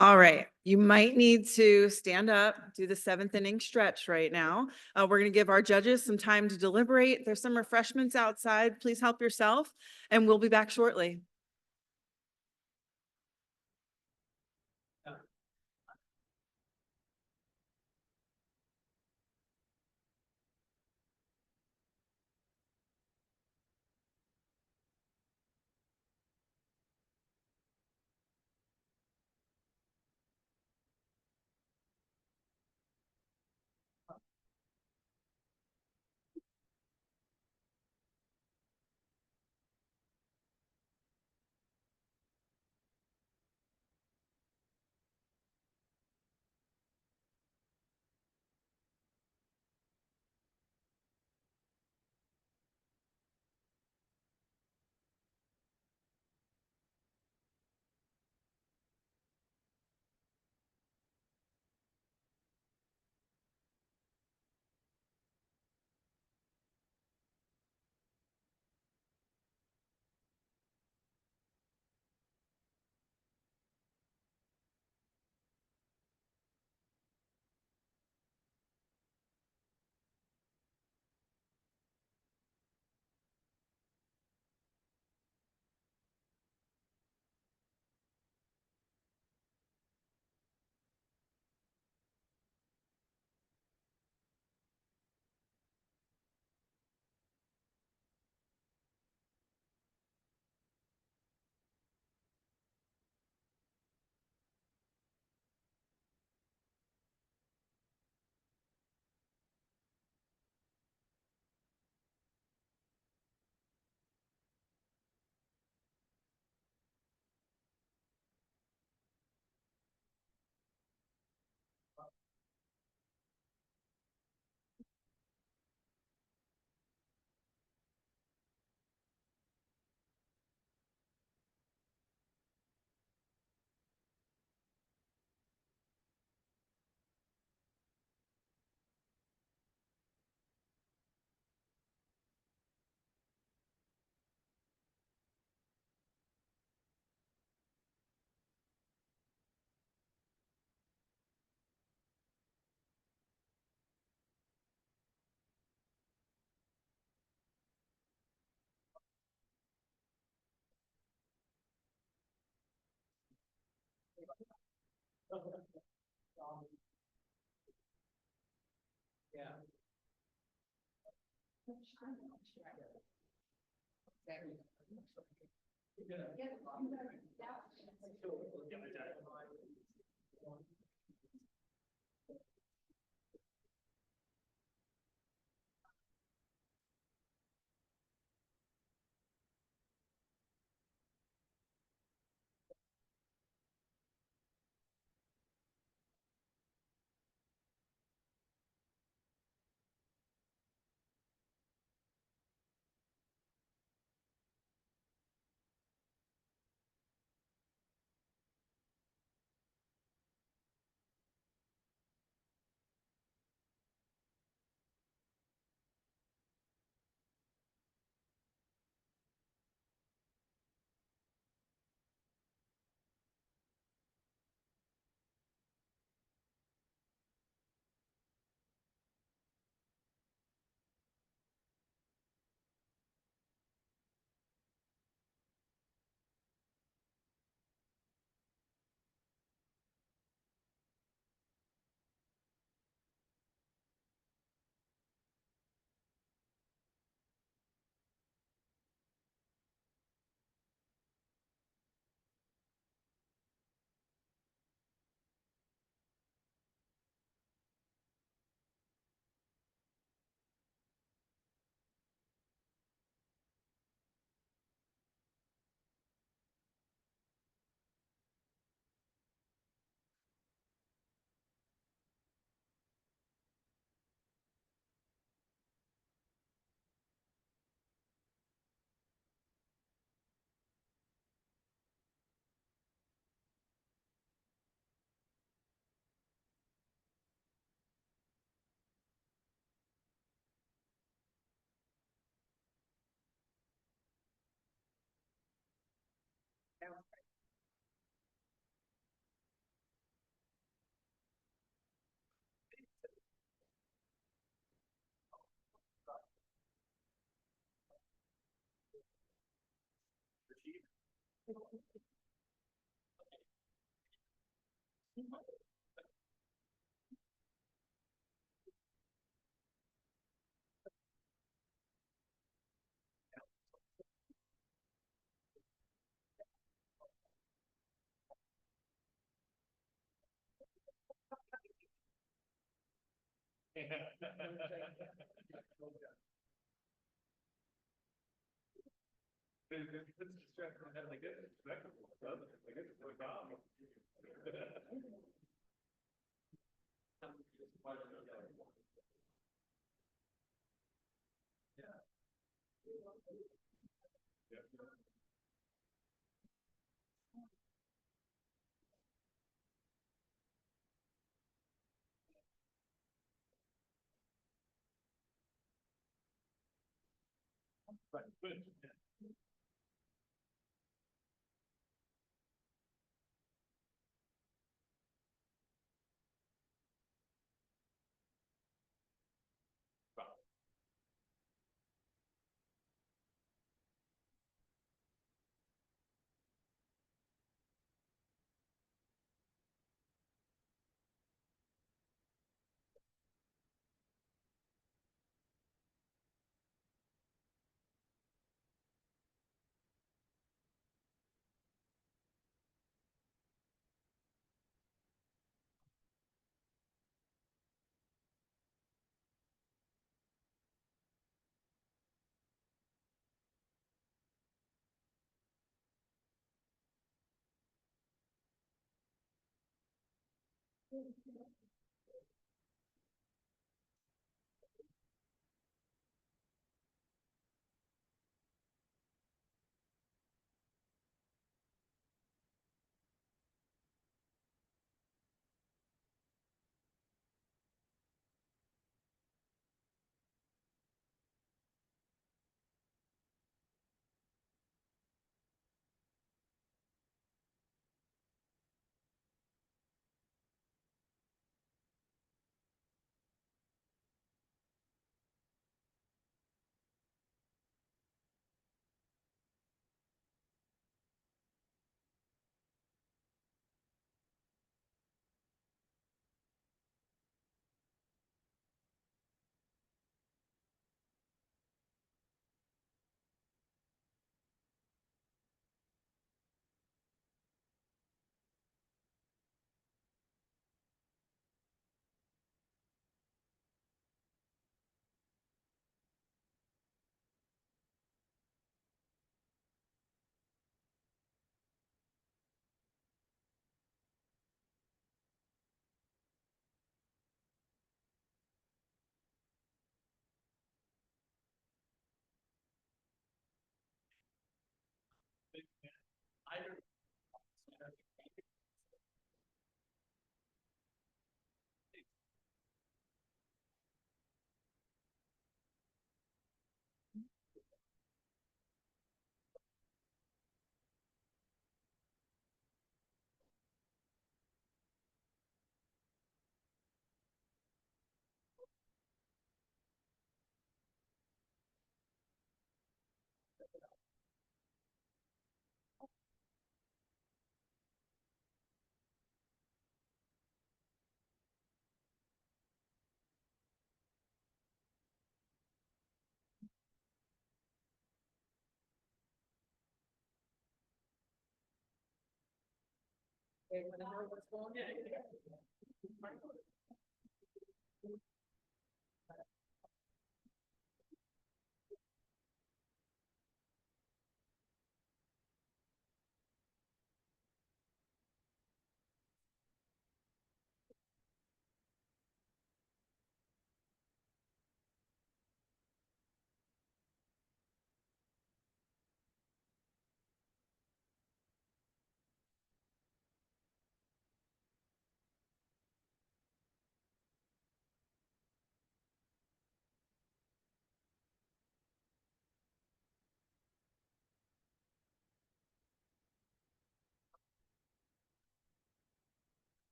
All right, you might need to stand up, do the seventh inning stretch right now. We're going to give our judges some time to deliberate. There's some refreshments outside. Please help yourself, and we'll be back shortly.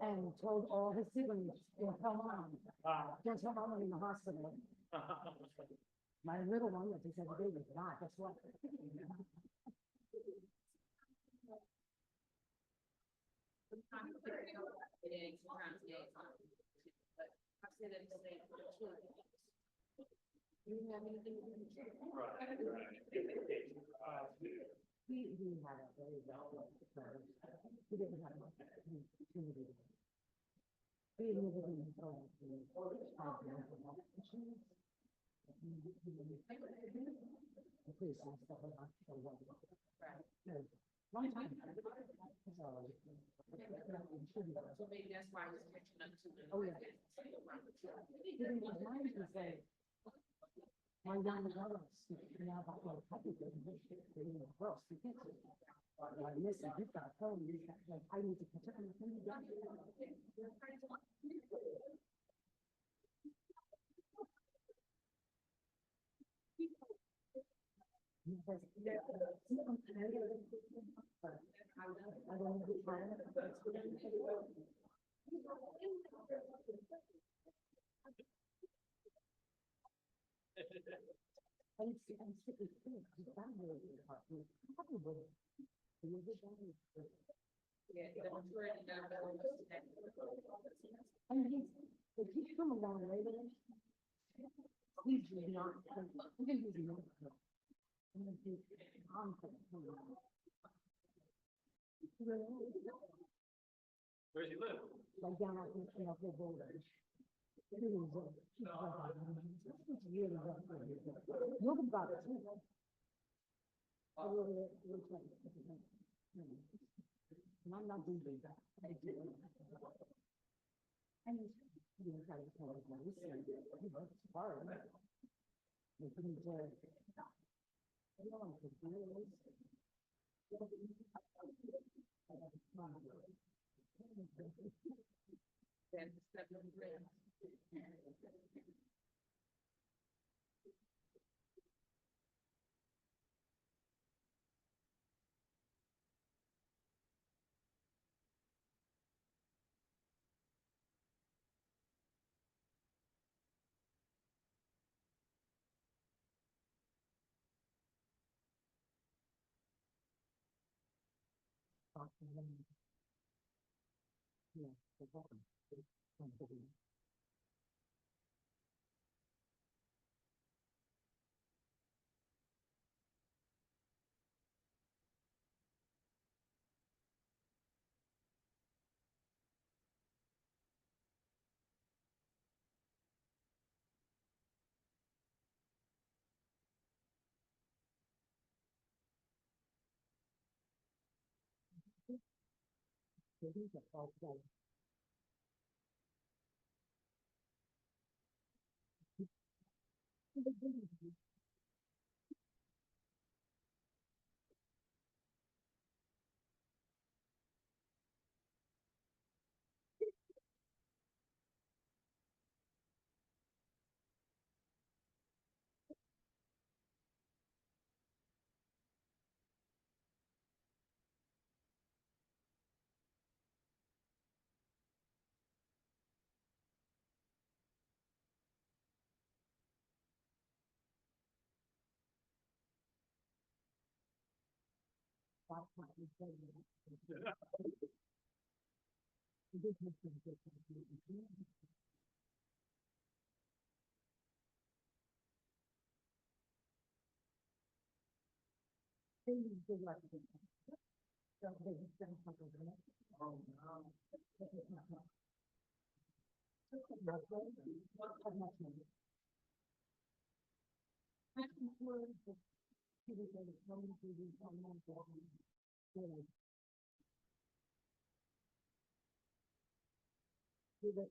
And told all his siblings, don't tell mom. Don't tell mom I'm in the hospital. My little one, that he said, the baby's not, guess what? He had a very well, he didn't have much opportunity. He didn't even know the police and stuff like that. One time. So maybe that's why I was catching up to the. Oh, yeah. He didn't have mind to say, my young brother, now that my puppy didn't in the first, he gets it. I miss it, he's got a phone, he's got, like, I need to catch up on the phone. I don't know. I'm sick of it. I'm really hard. Yeah, the maturity level. And he's come a long way with it. He's not, he's not. And he's confident. Where do you live? Like down at the border. It is, it's really rough. Look about it. I really, and I'm not doing that. I do. And it's, you know, kind of nice, and, you know, it's hard. You can, you know, it's really. Then step in there. Yeah, the bottom.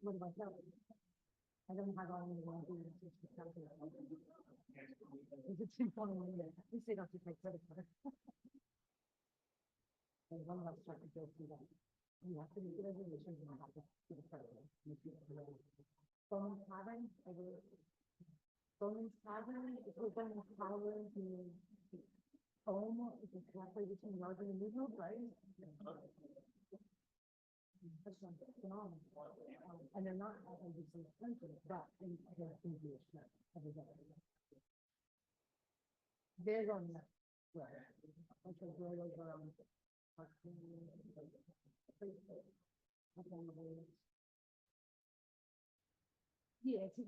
What about that? I don't have all the ones. Is it too funny? At least they don't take my credit card. And one of us trying to go through that. You have to make a reservation and have to do the credit card. Bowman's Tavern, I believe. Bowman's Tavern, it's with Bowman's Tavern to home, it's exactly between Yard and Newfield, right? That's phenomenal. And they're not obviously expensive, but they're English, everybody. They're on that, right? Which is really over, yeah, it's.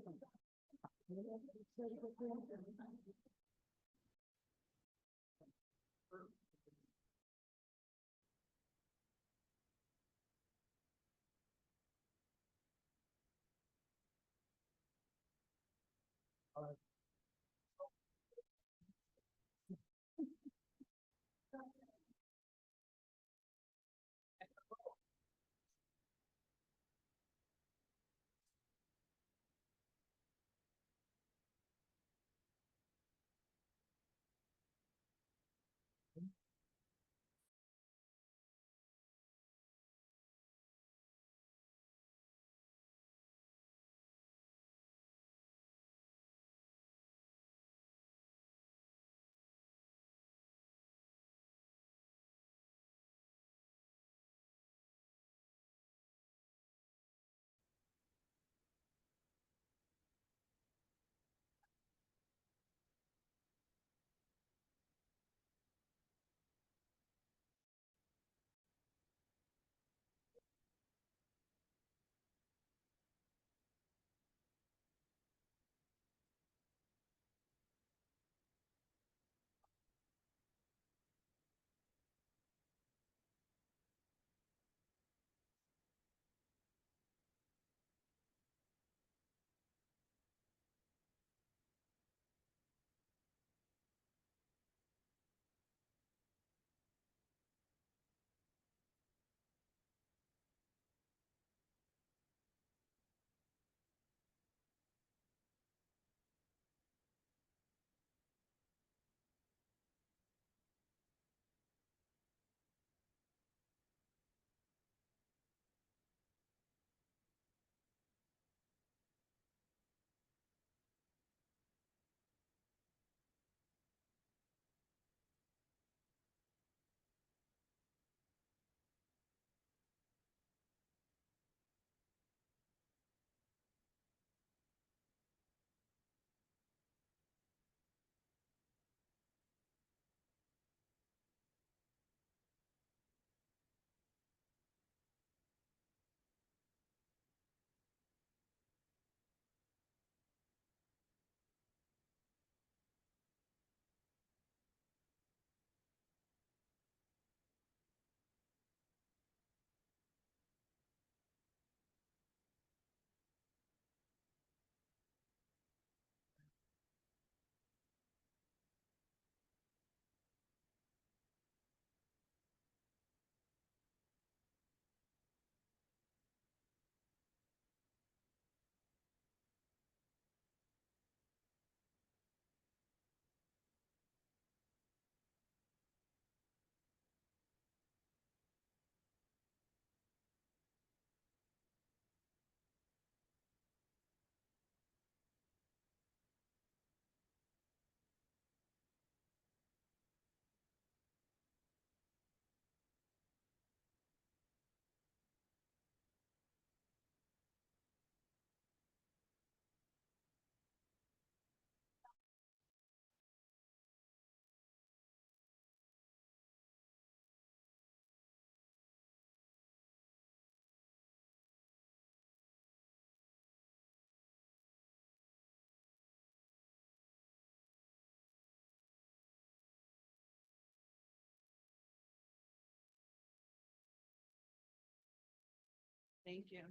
Thank you.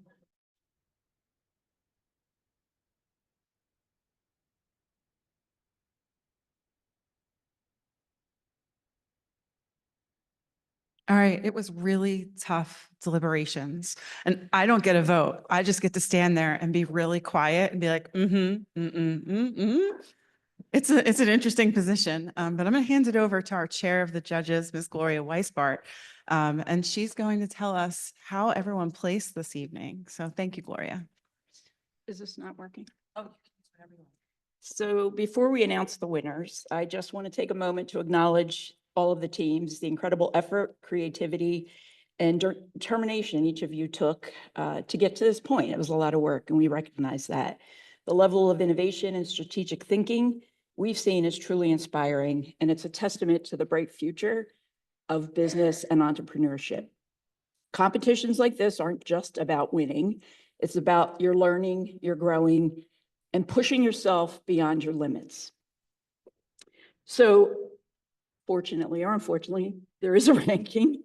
All right, it was really tough deliberations, and I don't get a vote. I just get to stand there and be really quiet and be like, It's an interesting position, but I'm going to hand it over to our chair of the judges, Ms. Gloria Weisbart, and she's going to tell us how everyone placed this evening. So thank you, Gloria. Is this not working? Oh, So before we announce the winners, I just want to take a moment to acknowledge all of the teams, the incredible effort, creativity, and determination each of you took to get to this point. It was a lot of work, and we recognize that. The level of innovation and strategic thinking we've seen is truly inspiring, and it's a testament to the bright future of business and entrepreneurship. Competitions like this aren't just about winning. It's about your learning, your growing, and pushing yourself beyond your limits. So fortunately or unfortunately, there is a ranking,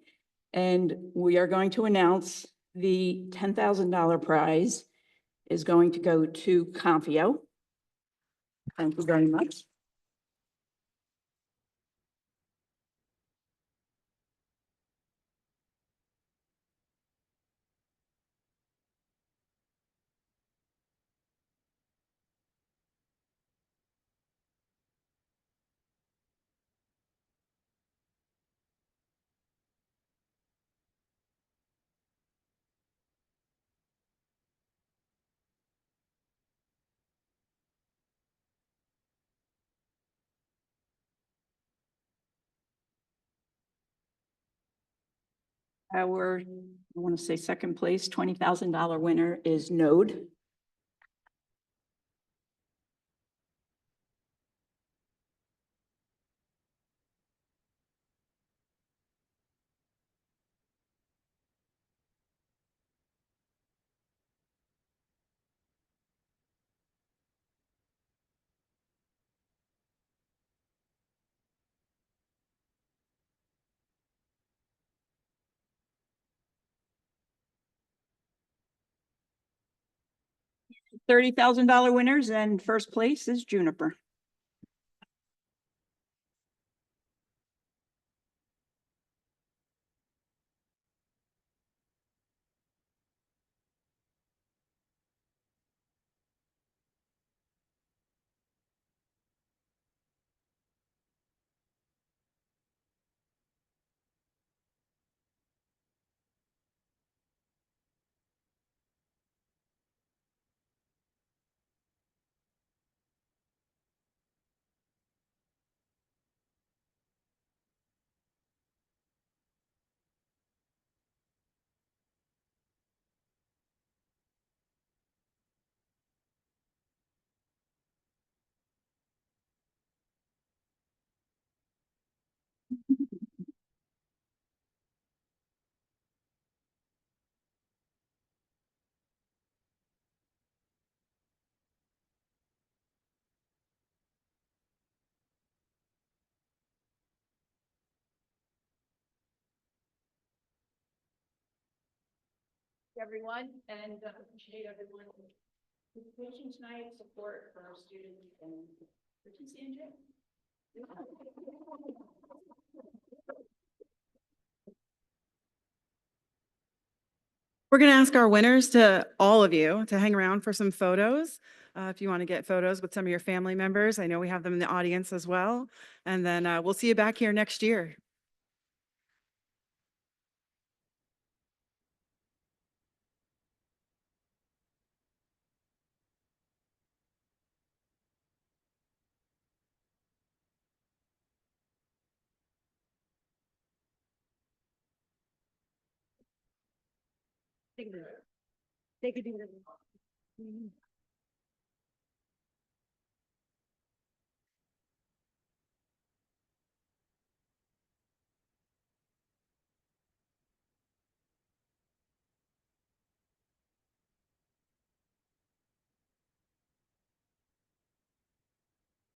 and we are going to announce the $10,000 prize is going to go to Confio. Thank you very much. Our, I want to say second place, $20,000 winner is Node. $30,000 winners, and first place is Juniper. Everyone, and appreciate everyone's participation tonight, support for our students and for TCNJ. We're going to ask our winners to all of you to hang around for some photos. If you want to get photos with some of your family members, I know we have them in the audience as well. And then we'll see you back here next year. Take a deep breath.